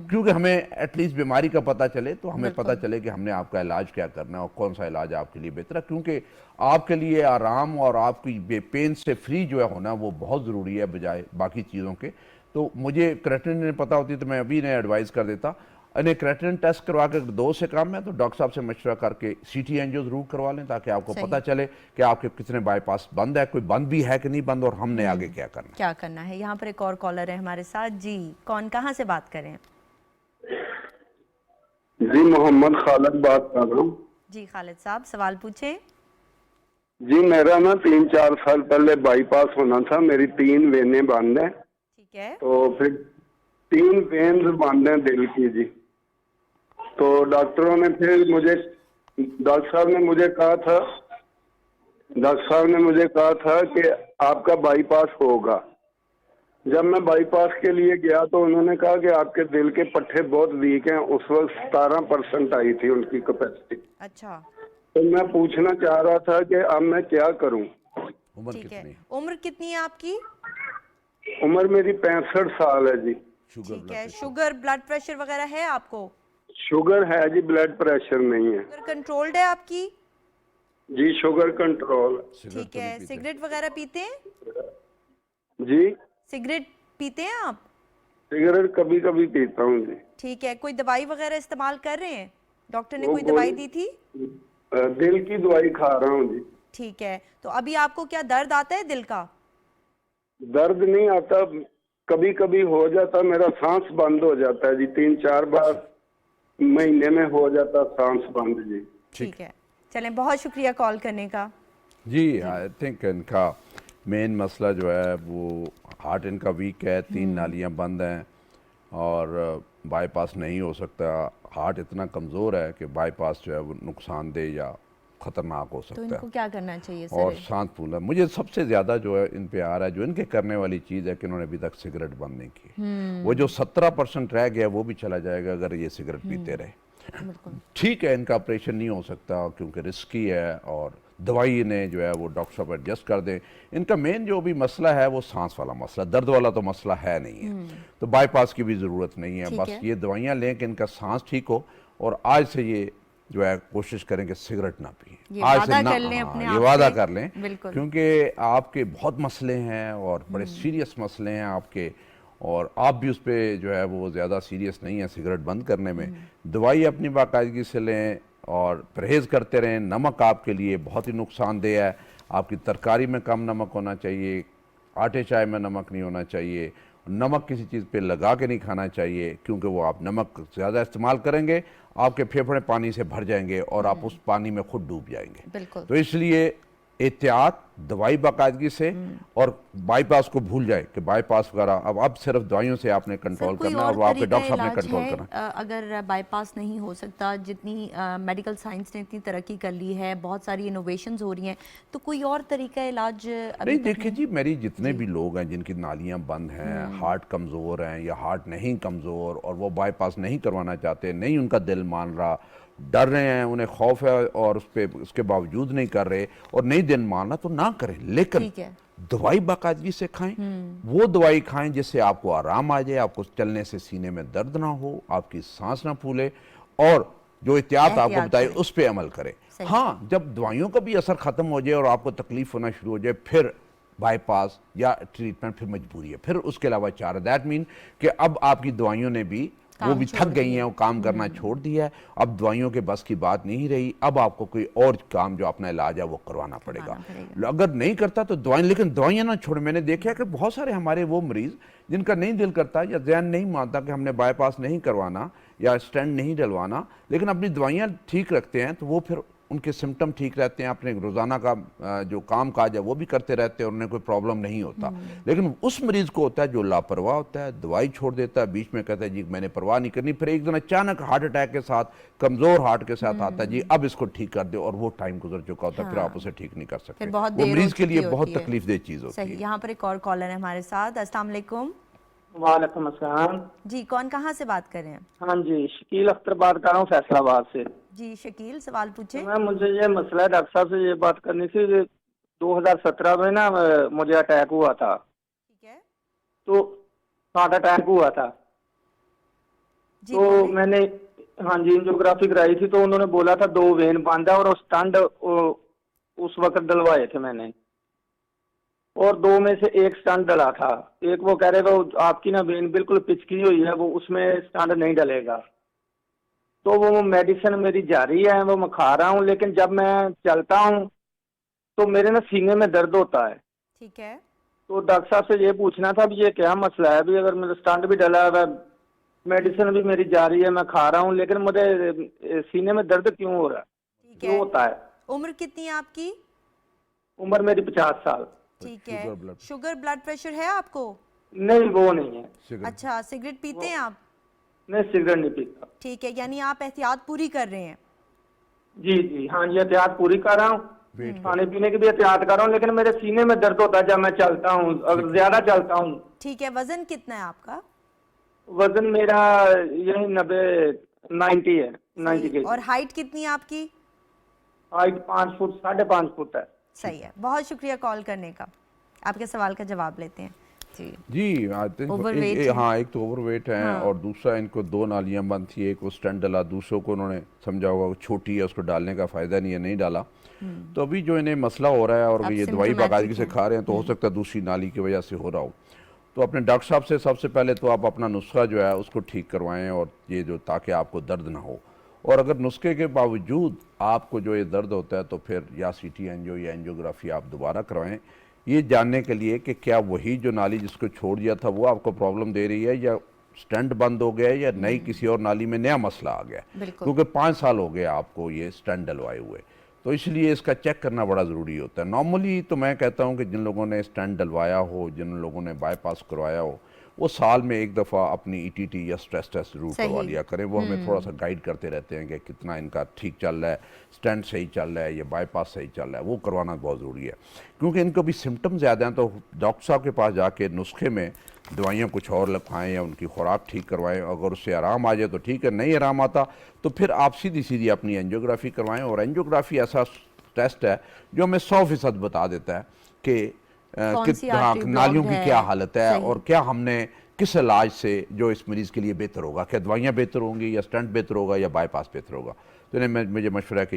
क्योंकि हमें एटलीस्ट बीमारी का पता चले, तो हमें पता चले कि हमने आपका इलाज क्या करना है और कौन सा इलाज आपके लिए बेहतर है। क्योंकि आपके लिए आराम और आपकी पेन से फ्री जो है होना, वो बहुत ज़रूरी है बजाय बाकी चीज़ों के। तो मुझे क्रेटिनिन पता होती तो मैं अभी इन्हें एडवाइस कर देता, इन्हें क्रेटिनिन टेस्ट करवा के 2 से कम है तो डॉक्टर साहब से मशवरा करके सीटी एंजियो जरूर करवा लें, ताकि आपको पता चले कि आपके कितने बाईपास बंद है, कोई बंद भी है कि नहीं बंद, और हमने आगे क्या करना है। यहाँ पर एक और कॉलर है हमारे साथ। जी, कौन, कहाँ से बात कर रहे हैं? जी मोहम्मद खालिद बात कर रहा हूँ। जी खालिद साहब, सवाल पूछें। जी मेरा ना 3-4 साल पहले बाईपास होना था, मेरी 3 वेनें बंद है। ठीक है। तो फिर 3 वेन्स बंद हैं दिल की जी। तो डॉक्टरों ने फिर मुझे, डॉक्टर साहब ने मुझे कहा था कि आपका बाईपास होगा। जब मैं बाईपास के लिए गया तो उन्होंने कहा कि आपके दिल के पट्टे बहुत वीक हैं। उस वक्त 17% आई थी उनकी कैपेसिटी। अच्छा। तो मैं पूछना चाह रहा था कि अब मैं क्या करूं? उम्र ठीक है। कितनी? उम्र कितनी है आपकी? उम्र मेरी 65 साल है जी। ठीक है। शुगर, ब्लड प्रेशर वगैरह है आपको? शुगर है जी, ब्लड प्रेशर नहीं है। शुगर कंट्रोल्ड है आपकी? जी शुगर कंट्रोल। ठीक है। सिगरेट वगैरह पीते हैं? जी सिगरेट पीते हैं आप? सिगरेट कभी कभी पीता हूँ जी। ठीक है। कोई दवाई वगैरह इस्तेमाल कर रहे हैं? डॉक्टर ने कोई दवाई दी थी? दिल की दवाई खा रहा हूँ जी। ठीक है। तो अभी आपको क्या दर्द आता है दिल का? दर्द नहीं आता, कभी कभी हो जाता, मेरा सांस बंद हो जाता है जी। 3-4 बार महीने में हो जाता सांस बंद जी। ठीक है। चलें, बहुत शुक्रिया कॉल करने का। जी, आई थिंक इनका मेन मसला जो है वो हार्ट इनका वीक है, 3 नालियां बंद हैं और बाईपास नहीं हो सकता। हार्ट इतना कमज़ोर है कि बाईपास जो है वो नुकसानदेह या ख़तरनाक हो तो सकता इनको है। क्या करना चाहिए और सर? सांस फूलना, मुझे सबसे ज़्यादा जो है इन पे आ रहा है, जो इनके करने वाली चीज़ है कि उन्होंने अभी तक सिगरेट बंद नहीं की। वो जो 17% रह गया वो भी चला जाएगा अगर ये सिगरेट पीते रहे। बिल्कुल। ठीक है, इनका ऑपरेशन नहीं हो सकता क्योंकि रिस्की है, और दवाई ने जो है वो डॉक्टर साहब एडजस्ट कर दें। इनका मेन जो भी मसला है वो सांस वाला मसला, दर्द वाला तो मसला है नहीं है, तो बाईपास की भी ज़रूरत नहीं है। ठीक बस है। ये दवाइयाँ लें कि इनका सांस ठीक हो, और आज से ये जो है कोशिश करें कि सिगरेट ना पिए। ये आज वादा से ना, कर लें हाँ, अपने ये आप वादा से। कर लें, बिल्कुल। क्योंकि आपके बहुत मसले हैं और बड़े सीरियस मसले हैं आपके, और आप भी उस पर जो है वो ज़्यादा सीरियस नहीं है सिगरेट बंद करने में। दवाई अपनी बाकायदगी से लें और परहेज़ करते रहें। नमक आपके लिए बहुत ही नुकसानदेह है, आपकी तरकारी में कम नमक होना चाहिए, आटे चाय में नमक नहीं होना चाहिए, नमक किसी चीज़ पे लगा के नहीं खाना चाहिए, क्योंकि वो आप नमक ज़्यादा इस्तेमाल करेंगे आपके फेफड़े पानी से भर जाएंगे और आप उस पानी में खुद डूब जाएंगे। बिल्कुल। तो इसलिए एहतियात, दवाई बाकायदगी से, और बाईपास को भूल जाए कि बाईपास वगैरह अब सिर्फ दवाइयों से आपने सर कंट्रोल कोई करना है, और और वो आपके तरीका डॉक्टर साहब ने इलाज कंट्रोल है करना है। अगर बाईपास नहीं हो सकता, जितनी मेडिकल साइंस ने इतनी तरक्की कर ली है, बहुत सारी इनोवेशंस हो रही हैं, तो कोई और तरीका इलाज अभी नहीं, तक देखिए जी, मेरी जितने भी लोग हैं जिनकी नालियां बंद हैं, हार्ट कमज़ोर हैं या हार्ट नहीं कमज़ोर, और वो बाईपास नहीं करवाना चाहते, नहीं उनका दिल मान रहा, डर रहे हैं, उन्हें खौफ है और उसके बावजूद नहीं कर रहे, और नहीं दिल मानना, तो ना करें, लेकिन ठीक है। दवाई बाकायदगी से खाएं। वो दवाई खाएं जिससे आपको आराम आ जाए, आपको चलने से सीने में दर्द ना हो, आपकी सांस ना फूले, और जो एहतियात आपको एहतियात बताए करें। उस पर अमल करें। सही। हाँ, जब दवाइयों का भी असर ख़त्म हो जाए और आपको तकलीफ होना शुरू हो जाए, फिर बाईपास या ट्रीटमेंट फिर मजबूरी है, फिर उसके अलावा चारा। दैट मीन कि अब आपकी दवाइयों ने भी, वो काम भी छोड़ थक गई दिए। हैं, वो काम करना छोड़ दिया है, अब दवाइयों के बस की बात नहीं रही, अब आपको कोई और काम जो अपना इलाज है वो करवाना पड़ेगा। अगर नहीं करता तो दवाई, लेकिन दवाइयाँ ना छोड़। मैंने देखा कि बहुत सारे हमारे वो मरीज जिनका नहीं दिल करता या ज़हन नहीं मानता कि हमने बाईपास नहीं करवाना या स्टेंट नहीं डलवाना, लेकिन अपनी दवाइयाँ ठीक रखते हैं, तो वो फिर उनके सिम्टम ठीक रहते हैं, अपने रोज़ाना का जो काम काज है वो भी करते रहते हैं और उन्हें कोई प्रॉब्लम नहीं होता। लेकिन उस मरीज़ को होता है जो लापरवाह होता है, दवाई छोड़ देता है, बीच में कहता है जी मैंने परवाह नहीं करनी, फिर एक दिन अचानक हार्ट अटैक के साथ, कमज़ोर हार्ट के साथ आता है, जी अब इसको ठीक कर दो, और वो टाइम गुजर चुका होता है, फिर आप उसे ठीक नहीं कर सकते। फिर बहुत वो देर मरीज़ हो के लिए चुकी बहुत होती है। तकलीफदेह चीज़ होती सही। है। यहाँ पर एक और कॉलर है हमारे साथ। अस्सलाम वालेकुम। वालेकुम अस्सलाम। जी, कौन कहाँ से बात कर रहे हैं? हाँ जी, शकील अख्तर बात कर रहा हूँ फैसलाबाद से। जी शकील, सवाल पूछे। तो मैम मुझे ये मसला है, डॉक्टर साहब से ये बात करनी थी कि 2017 में ना मुझे अटैक हुआ था, ठीक है तो हार्ट अटैक हुआ था। जी, तो बोलें। मैंने, हाँ जी, एंजियोग्राफी कराई थी, तो उन्होंने बोला था 2 वेन बंद है, और स्टंट उस वक्त डलवाए थे मैंने, और 2 में से एक स्टंट डला था। एक वो कह रहे वो आपकी ना वेन बिल्कुल पिचकी हुई है, वो उसमें स्टंट नहीं डलेगा। तो वो मेडिसिन मेरी जारी है, वो मैं खा रहा हूँ, लेकिन जब मैं चलता हूँ तो मेरे ना सीने में दर्द होता है। ठीक है। तो डॉक्टर साहब से ये पूछना था भी ये क्या मसला है, भी अगर मेरा स्टंट भी डला है, मेडिसिन भी मेरी जारी है, मैं खा रहा हूँ, लेकिन मुझे सीने में दर्द क्यों हो रहा है, ठीक क्यों है। होता है? उम्र कितनी है आपकी? उम्र मेरी 50 साल। ठीक है। Sugar, blood sugar, blood pressure है आपको? नहीं, वो नहीं है। सिगरेट। अच्छा, सिगरेट पीते हैं आप? मैं सिगरेट नहीं पीता। ठीक है, यानी आप एहतियात पूरी कर रहे हैं। जी जी, हाँ जी, एहतियात पूरी कर रहा हूँ, खाने पीने की भी एहतियात कर रहा हूँ, लेकिन मेरे सीने में दर्द होता है जब मैं चलता हूँ, अगर ज्यादा चलता हूँ। ठीक है। वजन कितना है आपका? वजन मेरा यही 90 है, 90 के। और हाइट कितनी है आपकी? हाइट 5 फुट 5.5 फुट है। सही है। बहुत शुक्रिया कॉल करने का। आपके सवाल का जवाब लेते हैं। जी जी, आई थिंक Overweight है। हाँ, एक तो ओवरवेट है, हाँ। और दूसरा इनको 2 नालियां बंद थी, एक वो स्टंट डाला, दूसरों को उन्होंने समझा होगा वो छोटी है, उसको डालने का फ़ायदा नहीं है, नहीं डाला। तो अभी जो इन्हें मसला हो रहा है, और अब ये दवाई symptomatic बाकायदगी से है। खा रहे हैं, तो हो सकता है दूसरी नाली की वजह से हो रहा हो। तो अपने डॉक्टर साहब से सबसे पहले तो आप अपना नुस्खा जो है उसको ठीक करवाएं, और ये जो, ताकि आपको दर्द ना हो। और अगर नुस्खे के बावजूद आपको जो ये दर्द होता है, तो फिर या सीटी एंजियो या एंजियोग्राफी आप दोबारा करवाएं, ये जानने के लिए कि क्या वही जो नाली जिसको छोड़ दिया था वो आपको प्रॉब्लम दे रही है, या स्टेंट बंद हो गया है, या नई किसी और नाली में नया मसला आ गया है। बिल्कुल। क्योंकि 5 साल हो गए आपको ये स्टेंट डलवाए हुए, तो इसलिए इसका चेक करना बड़ा ज़रूरी होता है। नॉर्मली तो मैं कहता हूँ कि जिन लोगों ने स्टेंट डलवाया हो, जिन लोगों ने बाईपास करवाया हो, वो साल में एक दफ़ा अपनी ईटीटी या स्ट्रेस टेस्ट जरूर सही। करवा लिया करें। वो हमें थोड़ा सा गाइड करते रहते हैं कि कितना इनका ठीक चल रहा है, स्टेंट सही चल रहा है या बाईपास सही चल रहा है, वो करवाना बहुत ज़रूरी है। क्योंकि इनको भी सिम्टम ज़्यादा हैं तो डॉक्टर साहब के पास जाके नुस्खे में दवाइयाँ कुछ और लिखवाएं या उनकी खुराक ठीक करवाएं। अगर उससे आराम आ जाए तो ठीक है, नहीं आराम आता तो फिर आप सीधी सीधी अपनी एंजियोग्राफी करवाएं। और एंजियोग्राफी ऐसा टेस्ट है जो हमें 100% बता देता है कि कौन सी हाँ, आर्टरी नालियों ब्लॉक्ड की है। क्या हालत है सही। और क्या हमने किस इलाज से जो इस मरीज़ के लिए बेहतर होगा, क्या दवाइयाँ बेहतर होंगी या स्टंट बेहतर होगा या बाईपास बेहतर होगा। तो इन्हें मुझे मशवरा है कि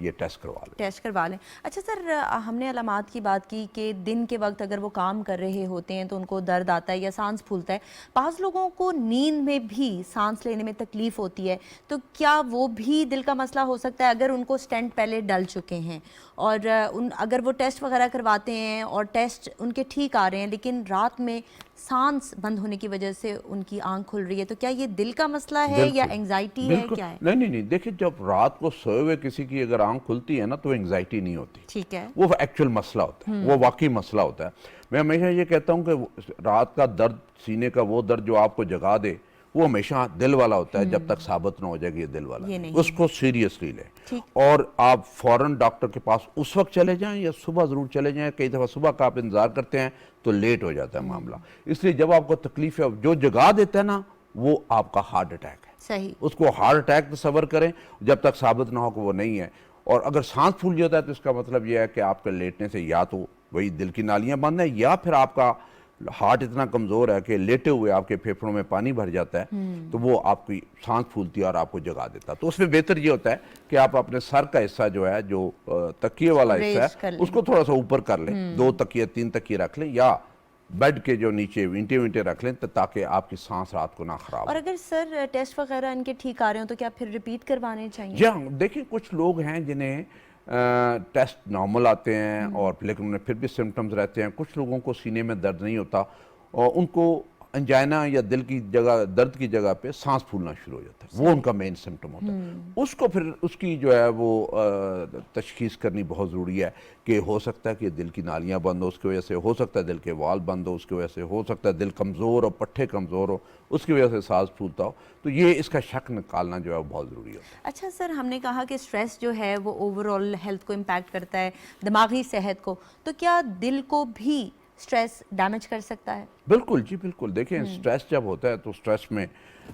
ये टेस्ट करवा लें। टेस्ट करवा लें। अच्छा सर, हमने अलामात की बात की कि दिन के वक्त अगर वो काम कर रहे होते हैं तो उनको दर्द आता है या सांस फूलता है। बाज़ लोगों को नींद में भी सांस लेने में तकलीफ़ होती है, तो क्या वो भी दिल का मसला हो सकता है अगर उनको स्टेंट पहले डल चुके हैं और अगर वो टेस्ट वगैरह करवाते हैं और टेस्ट उनके ठीक आ रहे हैं लेकिन रात में सांस बंद होने की वजह से उनकी आंख खुल रही है, तो क्या ये दिल का मसला है या बिल्कुल, एंग्जाइटी है, बिल्कुल। क्या है? नहीं, देखिए जब रात को सोए हुए किसी की अगर आंख खुलती है ना तो एंग्जाइटी नहीं होती, ठीक है। वो एक्चुअल मसला होता है, वो वाकई मसला होता है। मैं हमेशा ये कहता हूँ कि रात का दर्द, सीने का वो दर्द जो आपको जगा दे, वो हमेशा दिल वाला होता है जब तक साबित ना हो जाए कि ये दिल वाला ये है। नहीं उसको सीरियसली लें ठीक। और आप फौरन डॉक्टर के पास उस वक्त चले जाएं या सुबह ज़रूर चले जाएं। कई दफ़ा सुबह का आप इंतज़ार करते हैं तो लेट हो जाता है मामला। इसलिए जब आपको तकलीफ है, जो जगा देता है ना, वो आपका हार्ट अटैक है। सही। उसको हार्ट अटैक तसव्वुर करें जब तक साबित ना हो कि वो नहीं है। और अगर सांस फूल जाता है तो इसका मतलब यह है कि आपके लेटने से या तो वही दिल की नालियां बंद है या फिर आपका हार्ट इतना कमज़ोर है कि लेटे हुए आपके फेफड़ों में पानी भर जाता है, तो वो आपकी सांस फूलती है और आपको जगा देता है। तो उसमें बेहतर ये होता है कि आप अपने सर का हिस्सा जो है, जो तकिए वाला रेज़ हिस्सा कर है, लें। उसको थोड़ा सा ऊपर कर लें। 2 तकिए 3 तकिए रख लें या बेड के जो नीचे वींटे वींटे रख लें ताकि आपकी सांस रात को ना खराब और हो। अगर सर टेस्ट वगैरह इनके ठीक आ रहे हो तो क्या फिर रिपीट करवाने चाहिए? जी हाँ, देखिए कुछ लोग हैं जिन्हें टेस्ट नॉर्मल आते हैं और लेकिन उन्हें फिर भी सिम्टम्स रहते हैं। कुछ लोगों को सीने में दर्द नहीं होता और उनको अंजाइना या दिल की जगह, दर्द की जगह पे सांस फूलना शुरू हो जाता है, वो उनका मेन सिम्टम होता है। उसको फिर उसकी जो है वो तशखीस करनी बहुत ज़रूरी है कि हो सकता है कि दिल की नालियाँ बंद हो, उसकी वजह से हो सकता है दिल के वाल बंद हो, उसकी वजह से हो सकता है दिल कमज़ोर और पट्टे कमज़ोर हो, उसकी वजह से सांस फूलता हो। तो ये इसका शक निकालना जो है वो बहुत ज़रूरी होता है। अच्छा सर, हमने कहा कि स्ट्रेस जो है वो ओवरऑल हेल्थ को इम्पैक्ट करता है, दिमागी सेहत को, तो क्या दिल को भी स्ट्रेस डैमेज कर सकता है? बिल्कुल जी, बिल्कुल। देखिए स्ट्रेस जब होता है तो स्ट्रेस में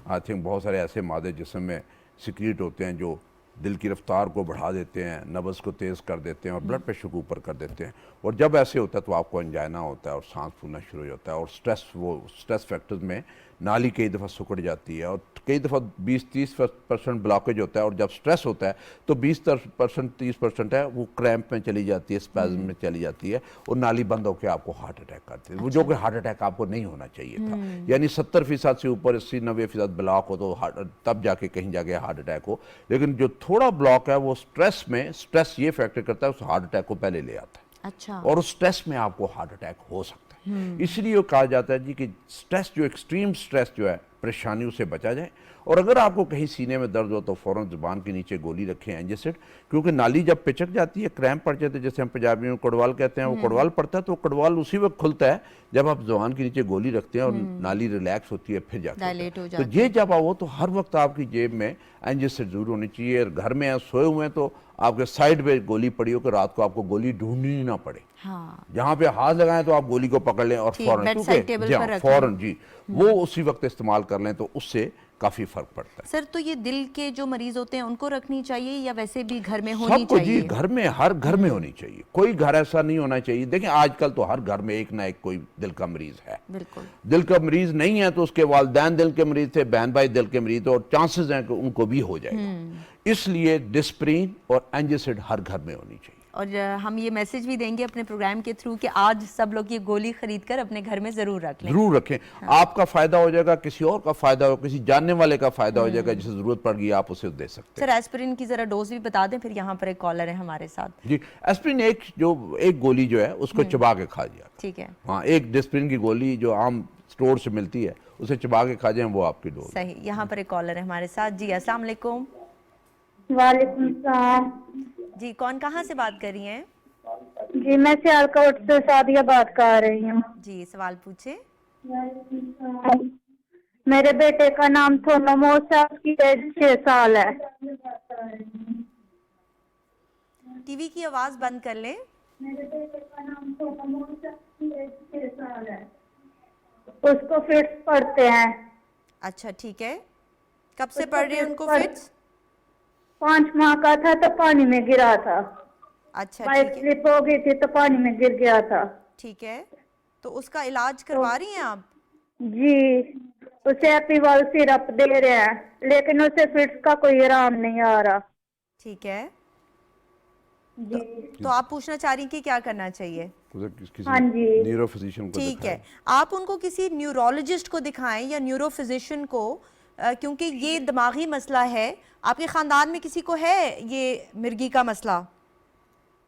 आई थिंक बहुत सारे ऐसे मादे जिस्म में सिक्रीट होते हैं जो दिल की रफ्तार को बढ़ा देते हैं, नब्ज़ को तेज़ कर देते हैं और ब्लड प्रेशर को ऊपर कर देते हैं। और जब ऐसे होता है तो आपको अंजाइना होता है और सांस फूलना शुरू हो जाता है। और स्ट्रेस फैक्टर्स में नाली कई दफ़ा सिकुड़ जाती है और कई दफ़ा 20-30% ब्लॉकेज होता है। और जब स्ट्रेस होता है तो 20% 30% है वो क्रैम्प में चली जाती है, स्पैज़म में चली जाती है और नाली बंद होकर आपको हार्ट अटैक करती है। वो जो कि हार्ट अटैक आपको नहीं होना चाहिए था। यानी 70% से ऊपर 80-90% ब्लॉक हो तो तब जाके कहीं जाके हार्ट अटैक हो। लेकिन जो थोड़ा ब्लॉक है वो स्ट्रेस ये फैक्टर करता है उस हार्ट अटैक को पहले ले आता है। अच्छा। और उस स्ट्रेस में आपको हार्ट अटैक हो सकता है। इसलिए वो कहा जाता है जी कि स्ट्रेस जो एक्सट्रीम स्ट्रेस जो है परेशानियों से बचा जाए। और अगर आपको कहीं सीने में दर्द हो तो फ़ौरन ज़ुबान के नीचे गोली रखें एंजिसिड, क्योंकि नाली जब पिचक जाती है, क्रैम्प पड़ जाते हैं, जैसे हम पंजाबी में कड़वाल कहते हैं, वो कड़वाल पड़ता है तो कड़वाल उसी वक्त खुलता है जब आप ज़ुबान के नीचे गोली रखते हैं और नाली रिलैक्स होती है फिर जाके डायलेट हो तो जाती ये जब आओ तो हर वक्त आपकी जेब में एंजिसिड जरूर होनी चाहिए। और घर में सोए हुए हैं तो आपके साइड पे गोली पड़ी हो कि रात को आपको गोली ढूंढनी ना पड़े। हाँ। जहाँ पे हाथ लगाएं तो आप गोली को पकड़ लें और ठीक, फौरन, bedside table जी पर हाँ, रखें। फौरन जी वो उसी वक्त इस्तेमाल कर लें तो उससे काफी फर्क पड़ता है। सर, तो ये दिल के जो मरीज होते हैं उनको रखनी चाहिए या वैसे भी घर में होनी सबको जी चाहिए? घर में, हर घर में होनी चाहिए। कोई घर ऐसा नहीं होना चाहिए। देखिए आजकल तो हर घर में एक ना एक कोई दिल का मरीज है। बिल्कुल। दिल का मरीज नहीं है तो उसके वालिदैन दिल के मरीज थे, बहन भाई दिल के मरीज थे और चांसेस हैं कि उनको भी हो जाएगा। इसलिए डिस्प्रिन और एंजिसिड हर घर में होनी चाहिए। और हम ये मैसेज भी देंगे अपने प्रोग्राम के थ्रू कि आज सब लोग ये गोली खरीद कर अपने घर में जरूर रख लें। जरूर रखें। आपका फायदा हो जाएगा, किसी और का फायदा हो, किसी जानने वाले का फायदा हो जाएगा, जिसे जरूरत पड़ गई आप उसे दे सकते हैं। सर, एस्पिरिन की जरा डोज भी बता दें, फिर यहाँ पर एक कॉलर है हमारे साथ। जी, एस्पिरिन एक गोली जो है उसको चबा के खा जाए। ठीक है। हाँ, एक डिस्प्रिन की गोली जो आम स्टोर से मिलती है उसे चबा के खा जाए, वो आपकी डोज। सही। यहाँ पर एक कॉलर है हमारे साथ। जी, अस्सलाम वालेकुम। वालेकुम सलाम। जी, कौन कहाँ से बात कर रही हैं? जी, मैं सियालकोट से सादिया बात कर रही हूँ। जी, सवाल पूछे। मेरे बेटे का नाम सोनम मोसा, उसकी एज 6 साल है। टीवी की आवाज़ बंद कर लें। मेरे बेटे का नाम सोनम मोसा, उसकी एज 6 साल है। उसको फिट्स पड़ते हैं। अच्छा ठीक है, कब से पढ़ रहे हैं उनको फिट्स? 5 माह का था तो पानी में गिरा था। अच्छा बाइक ठीक है, स्लिप हो गई थी तो पानी में गिर गया था। ठीक है। तो उसका इलाज करवा रही हैं आप? जी, उसे एपीवाल सिरप दे रहे हैं, लेकिन उसे फिट्स का कोई आराम नहीं आ रहा। ठीक है, जी तो आप पूछना चाह रही हैं कि क्या करना चाहिए? हाँ जी। न्यूरो फिजिशियन को ठीक है, दिखाएं। आप उनको किसी न्यूरोलॉजिस्ट को दिखाएं या न्यूरो फिजिशियन को, क्योंकि ये दिमागी मसला है। आपके ख़ानदान में किसी को है ये मिर्गी का मसला?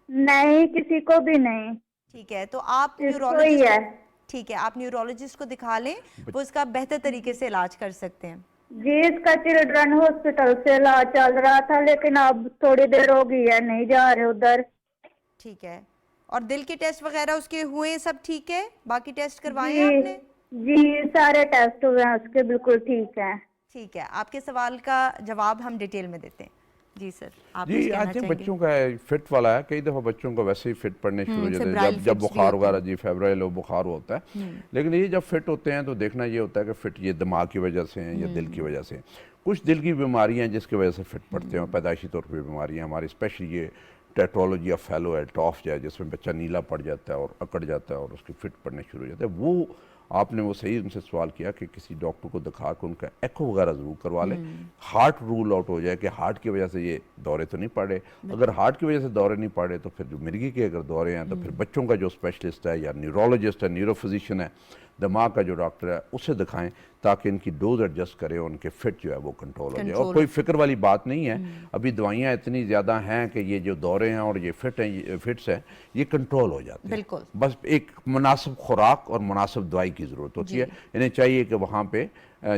नहीं, किसी को भी नहीं। ठीक है, तो आप इसको ही न्यूरोलॉजिस्ट है। ठीक है, आप न्यूरोलॉजिस्ट को दिखा लें, वो इसका बेहतर तरीके से इलाज कर सकते हैं। जी, इसका चिल्ड्रन हॉस्पिटल से इलाज चल रहा था, लेकिन अब थोड़ी देर हो गई है, नहीं जा रहे उधर। ठीक है, और दिल के टेस्ट वगैरह उसके हुए, सब ठीक है? बाकी टेस्ट करवाए जी हैं आपने? जी, सारे टेस्ट हुए हैं उसके, बिल्कुल ठीक है। ठीक है, आपके सवाल का जवाब हम डिटेल में देते हैं। जी सर, आप कुछ जी कहना आज चाहेंगे? बच्चों का फिट वाला है, कई दफ़ा बच्चों को वैसे ही फिट पड़ने शुरू हो जाते हैं फेब्राइल जब फिट्स भी बुखार होते हैं। वगैरह, जी फेब्राइल बुखार होता है। लेकिन ये जब फिट होते हैं तो देखना ये होता है कि फिट ये दिमाग की वजह से हैं या दिल की वजह से। कुछ दिल की बीमारियां हैं जिसकी वजह से फिट पड़ते हैं, और पैदाइशी तौर पर बीमारियां हमारी, स्पेशली ये टेट्रोलॉजी ऑफ फेलो है, टॉफ जो है, जिसमें बच्चा नीला पड़ जाता है और अकड़ जाता है और उसकी फिट पड़ने शुरू हो जाता है। वो आपने वो सही उनसे सवाल किया कि किसी डॉक्टर को दिखा कर उनका एको वगैरह ज़रूर करवा लें। हार्ट रूल आउट हो जाए कि हार्ट की वजह से ये दौरे तो नहीं पड़े। अगर हार्ट की वजह से दौरे नहीं पड़े तो फिर जो मिर्गी के अगर दौरे हैं तो फिर बच्चों का जो स्पेशलिस्ट है या न्यूरोलॉजिस्ट है, न्यूरो फिजिशियन है, दिमाग का जो डॉक्टर है, उसे दिखाएं ताकि इनकी डोज एडजस्ट करें और उनके फिट जो है वो कंट्रोल हो जाए। और कोई फिक्र वाली बात नहीं है, अभी दवाइयाँ इतनी ज़्यादा हैं कि ये जो दौरे हैं और ये फिट्स हैं ये कंट्रोल हो जाते हैं। बिल्कुल। बस एक मुनासिब खुराक और मुनासिब दवाई की ज़रूरत होती है। इन्हें चाहिए कि वहाँ पे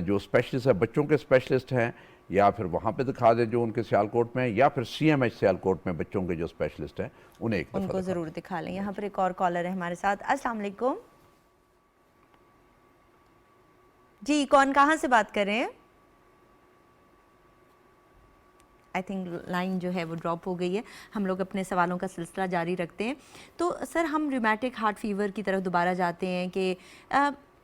जो स्पेशलिस्ट है, बच्चों के स्पेशलिस्ट हैं, या फिर वहाँ पे दिखा दें जो उनके सियालकोट में है, या फिर CMH सियालकोट में बच्चों के जो स्पेशलिस्ट हैं उन्हें एक दफ़ा उनको दिखाएं। ज़रूर दिखा लें। यहाँ पर एक और कॉलर है हमारे साथ। अस्सलाम वालेकुम जी, कौन कहाँ से बात कर रहे हैं? आई थिंक लाइन जो है वो ड्रॉप हो गई है। हम लोग अपने सवालों का सिलसिला जारी रखते हैं। तो सर, हम रिमेटिक हार्ट फीवर की तरफ दोबारा जाते हैं कि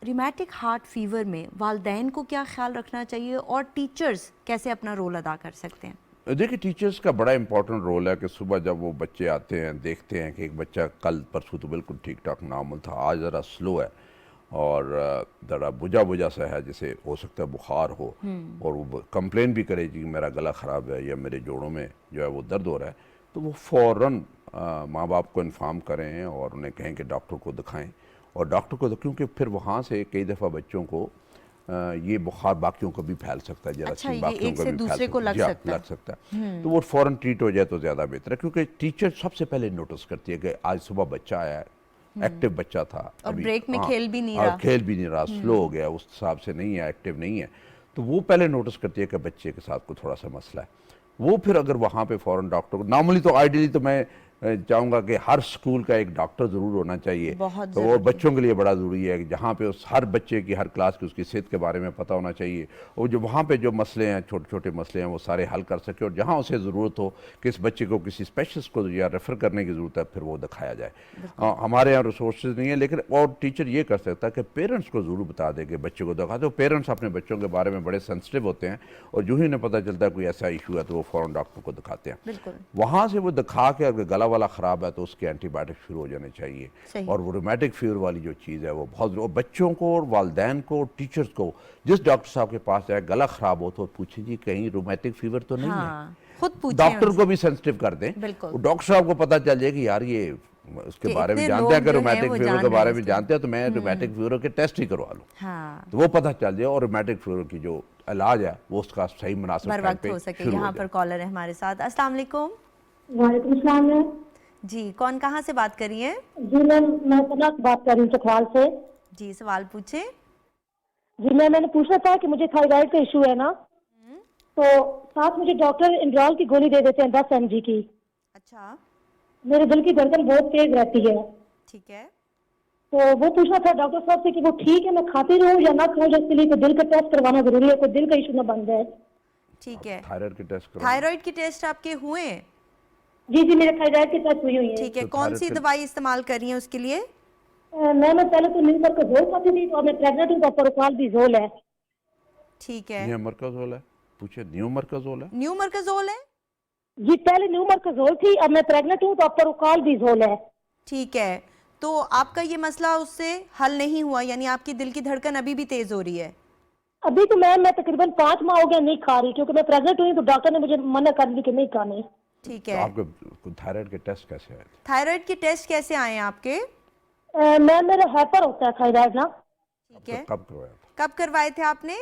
रिमेटिक हार्ट फीवर में वालिदैन को क्या ख्याल रखना चाहिए और टीचर्स कैसे अपना रोल अदा कर सकते हैं? देखिए, टीचर्स का बड़ा इंपॉर्टेंट रोल है कि सुबह जब वो बच्चे आते हैं, देखते हैं कि एक बच्चा कल परसों तो बिल्कुल ठीक ठाक नॉर्मल था, आज ज़रा स्लो है और ज़रा बुझा सा है, जैसे हो सकता है बुखार हो, और वो कंप्लेन भी करे कि मेरा गला ख़राब है या मेरे जोड़ों में जो है वो दर्द हो रहा है, तो वो फ़ौरन माँ बाप को इन्फॉर्म करें और उन्हें कहें कि डॉक्टर को दिखाएं। और डॉक्टर को, क्योंकि फिर वहाँ से कई दफ़ा बच्चों को ये बुखार बाकियों को भी फैल सकता है, अच्छा, ये बाकियों एक को से भी दूसरे को लग सकता है। तो वो फ़ौरन ट्रीट हो जाए तो ज़्यादा बेहतर है, क्योंकि टीचर सबसे पहले नोटिस करती है कि आज सुबह बच्चा आया है, एक्टिव बच्चा था, और अभी ब्रेक में हाँ, खेल भी नहीं और रहा, खेल भी नहीं रहा, स्लो हो गया, उस हिसाब से नहीं है, एक्टिव नहीं है, तो वो पहले नोटिस करती है कि बच्चे के साथ कोई थोड़ा सा मसला है। वो फिर अगर वहाँ पे फ़ौरन डॉक्टर को, नॉर्मली तो आइडियली तो मैं चाहूँगा कि हर स्कूल का एक डॉक्टर ज़रूर होना चाहिए, तो वो बच्चों के लिए बड़ा ज़रूरी है कि जहाँ पे उस हर बच्चे की, हर क्लास की उसकी सेहत के बारे में पता होना चाहिए, और जो वहाँ पे जो मसले हैं, छोटे छोटे मसले हैं, वो सारे हल कर सके, और जहाँ उसे ज़रूरत हो कि इस बच्चे को किसी स्पेशलिस्ट को या रेफ़र करने की ज़रूरत है, फिर वो दिखाया जाए। हमारे यहाँ रिसोर्सेज नहीं है, लेकिन और टीचर ये कर सकता है कि पेरेंट्स को ज़रूर बता दे कि बच्चे को दिखा दो। पेरेंट्स अपने बच्चों के बारे में बड़े सेंसिटिव होते हैं, और जो ही उन्हें पता चलता है कोई ऐसा इशू है तो वो फ़ौरन डॉक्टर को दिखाते हैं। वहाँ से वो दिखा के अगर गला वाला ख़राब है तो उसके एंटीबायोटिक शुरू हो जाने चाहिए। और वो रूमेटिक फीवर वाली जो चीज़ है वो बहुत, बच्चों को और वालिदैन को, टीचर्स को, जिस डॉक्टर साहब के पास जाए गला ख़राब हो तो पूछें जी कहीं रूमेटिक फीवर तो नहीं है, खुद पूछें, डॉक्टर को भी सेंसिटिव कर दें, डॉक्टर साहब को पता चल जाए कि यार ये उसके बारे में जानते हैं, अगर रूमेटिक फीवर के बारे में जानते हैं तो मैं रूमेटिक फीवर के टेस्ट ही करवा लूँ, तो वो पता चल जाए और रूमेटिक फीवर की जो इलाज है वो उसका सही मुनासिब टाइम पे हो सके। यहाँ पर कॉलर है हमारे साथ। अस्सलाम वालेकुम। वालेकुम सलाम जी, कौन कहाँ से बात कर रही हैं? जी मैम, मैं तनक बात कर रही हूँ चखवाल से। जी, सवाल पूछे। जी मैंने पूछा था कि मुझे थायराइड का इशू है ना, तो साथ मुझे डॉक्टर इंड्रॉल की गोली दे देते हैं 10 mg की। अच्छा, मेरे दिल की धड़कन बहुत तेज रहती है। ठीक है। तो वो पूछना था डॉक्टर साहब से कि वो ठीक है, मैं खाती रहूं या ना खाऊं, जिसके लिए कोई दिल का टेस्ट करवाना जरूरी है, कोई दिल का इशू ना बन जाए। ठीक है, थायराइड के टेस्ट करो। थायराइड के टेस्ट आपके हुए हैं? जी जी, मेरे थायराइड की टेस्ट हुई है। ठीक है, तो कौन सी थायराइड के- दवाई इस्तेमाल कर रही हैं उसके लिए? मैं पहले तो न्यूमरकोज़ोल खाती थी, तो अब मैं प्रेग्नेंट हूँ तो प्रोपानोलोल है। ठीक है, न्यूमरकोज़ोल है, पूछे न्यूमरकोज़ोल है। न्यूमरकोज़ोल है? जी पहले न्यूमरकोज़ोल थी, अब मैं प्रेग्नेंट हूँ तो प्रोपानोलोल है। ठीक है, तो आपका ये मसला उससे हल नहीं हुआ, यानी आपकी दिल की धड़कन अभी भी तेज हो रही है? अभी तो मैं तकरीबन 5 माह हो गया नहीं खा रही, क्योंकि मैं प्रेग्नेंट हुई तो डॉक्टर ने मुझे मना कर दी कि नहीं खाने। ठीक तो है, आपके थायराइड के टेस्ट कैसे आए? थायराइड के टेस्ट कैसे आए हैं आपके? मेरा हाइपर होता है थायराइड ना। ठीक है, कब करवाया था? कब करवाए थे आपने?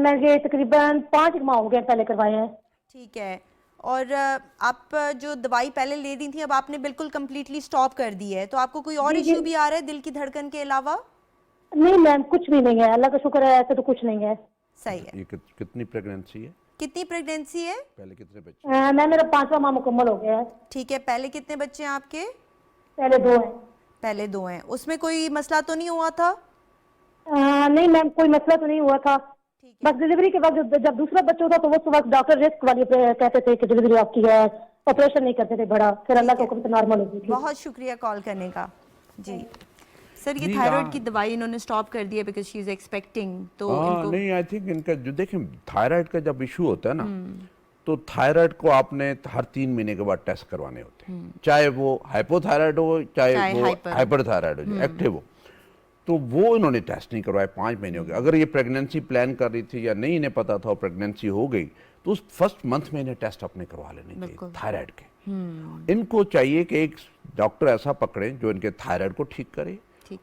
मुझे तकरीबन 5 माह हो गए पहले करवाए हैं। ठीक है, और आप जो दवाई पहले ले रही थी अब आपने बिल्कुल कंप्लीटली स्टॉप कर दी है, तो आपको कोई और जी, जी। इश्यू भी आ रहा है दिल की धड़कन के अलावा? नहीं मैम, कुछ भी नहीं है, अल्लाह का शुक्र है, ऐसे तो कुछ नहीं है। सही है। ये कितनी प्रेगनेंसी है? कितनी प्रेगनेंसी है? पहले कितने बच्चे? मेरा 5वां माह मुकम्मल हो गया है। ठीक है, पहले कितने बच्चे हैं आपके? पहले 2 हैं। पहले 2 हैं, उसमें कोई मसला तो नहीं हुआ था? नहीं मैम, कोई मसला तो नहीं हुआ था। ठीक है, बस डिलीवरी के वक्त जब दूसरा बच्चा होता तो वो वक्त डॉक्टर रिस्क वाली कहते थे कि डिलीवरी आपकी है, ऑपरेशन नहीं करते थे बड़ा, फिर अल्लाह के हुक्म से नॉर्मल हो गई थी। बहुत शुक्रिया कॉल करने का। जी सर, ये जी, थायराइड हाँ। की दवाई इन्होंने स्टॉप कर दी है बिकॉज शी इज एक्सपेक्टिंग, तो हाँ, इनको नहीं, आई थिंक इनका जो देखें थायराइड का जब इशू होता है ना, तो थायराइड को आपने हर 3 महीने के बाद टेस्ट करवाने होते हैं, चाहे वो हाइपोथायराइड हो चाहे वो हाइपरथायराइड हो, एक्टिव हो। तो वो इन्होंने टेस्ट नहीं करवाए 5 महीने हो गए। अगर ये प्रेगनेंसी प्लान कर रही थी या नहीं इन्हें पता था और प्रेगनेंसी हो गई, तो उस फर्स्ट मंथ में इन्हें टेस्ट अपने करवा लेने चाहिए थायराइड के। इनको चाहिए कि एक डॉक्टर ऐसा पकड़ें जो इनके थायराइड को ठीक करे,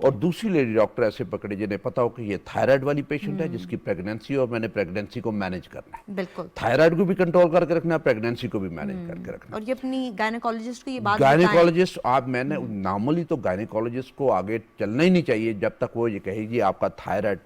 और दूसरी लेडी डॉक्टर ऐसे पकड़े जिन्हें पता हो कि ये थायराइड वाली पेशेंट है जिसकी प्रेगनेंसी और मैंने प्रेगनेंसी को मैनेज करना है। बिल्कुल, थायराइड को भी कंट्रोल करके रखना है, प्रेगनेंसी को भी मैनेज करके रखना है। और ये अपनी गायनेकोलॉजिस्ट को ये बात बताएं। गायनेकोलॉजिस्ट मैंने नॉर्मली तो गायनेकोलॉजिस्ट को आगे चलना ही नहीं चाहिए जब तक वो ये कहेगी आपका थायराइड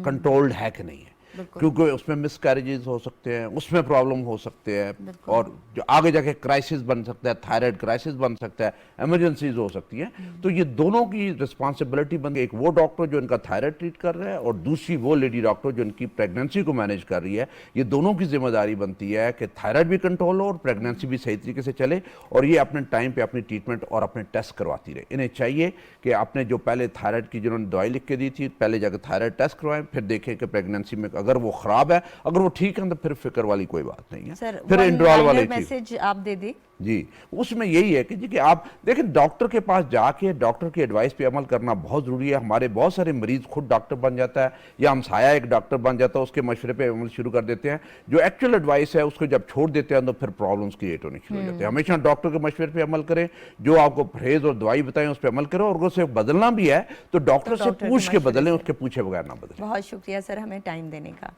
कंट्रोल्ड है कि नहीं है, क्योंकि उसमें मिसकैरेजेस हो सकते हैं, उसमें प्रॉब्लम हो सकते हैं, और जो आगे जाके क्राइसिस बन सकता है, थायराइड क्राइसिस बन सकता है, इमरजेंसीज हो सकती हैं। तो ये दोनों की रिस्पॉन्सिबिलिटी बन गई, एक वो डॉक्टर जो इनका थायराइड ट्रीट कर रहा है और दूसरी वो लेडी डॉक्टर जो इनकी प्रेगनेंसी को मैनेज कर रही है। ये दोनों की जिम्मेदारी बनती है कि थायराइड भी कंट्रोल हो और प्रेगनेंसी भी सही तरीके से चले, और ये अपने टाइम पे अपनी ट्रीटमेंट और अपने टेस्ट करवाती रहे। इन्हें चाहिए कि आपने जो पहले थायराइड की जिन्होंने दवाई लिख के दी थी, पहले जाकर थायराइड टेस्ट करवाएं, फिर देखें कि प्रेगनेंसी में अगर वो खराब है, अगर वो ठीक है तो फिर फिक्र वाली कोई बात नहीं है। सर, फिर इंड्रॉल वाले मैसेज आप दे दें। जी, उसमें यही है कि आप देखें डॉक्टर के पास जाके डॉक्टर की एडवाइस पे अमल करना बहुत ज़रूरी है। हमारे बहुत सारे मरीज खुद डॉक्टर बन जाता है या हमसाया एक डॉक्टर बन जाता है, उसके मशवरे पे अमल शुरू कर देते हैं। जो एक्चुअल एडवाइस है उसको जब छोड़ देते हैं तो फिर प्रॉब्लम्स क्रिएट होने शुरू हो जाते हैं। हमेशा डॉक्टर के मशवरे पे अमल करें, जो आपको परहेज और दवाई बताएं उस पर अमल करो, और उसे बदलना भी है तो डॉक्टर से डॉक्टर के पूछ के मशवरे बदलें, से। उसके पूछे बगैर ना बदलें। बहुत शुक्रिया सर हमें टाइम देने का।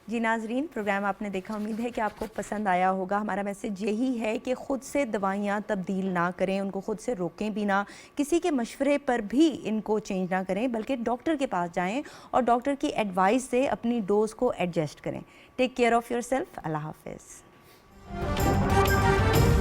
जी नाजरीन, प्रोग्राम आपने देखा, उम्मीद है कि आपको पसंद आया होगा। हमारा मैसेज यही है कि ख़ुद से दवाइयाँ तब्दील ना करें, उनको ख़ुद से रोकें भी ना, किसी के मशवरे पर भी इनको चेंज ना करें, बल्कि डॉक्टर के पास जाएं और डॉक्टर की एडवाइस से अपनी डोज को एडजस्ट करें। Take care of yourself. अल्लाह हाफ़िज़।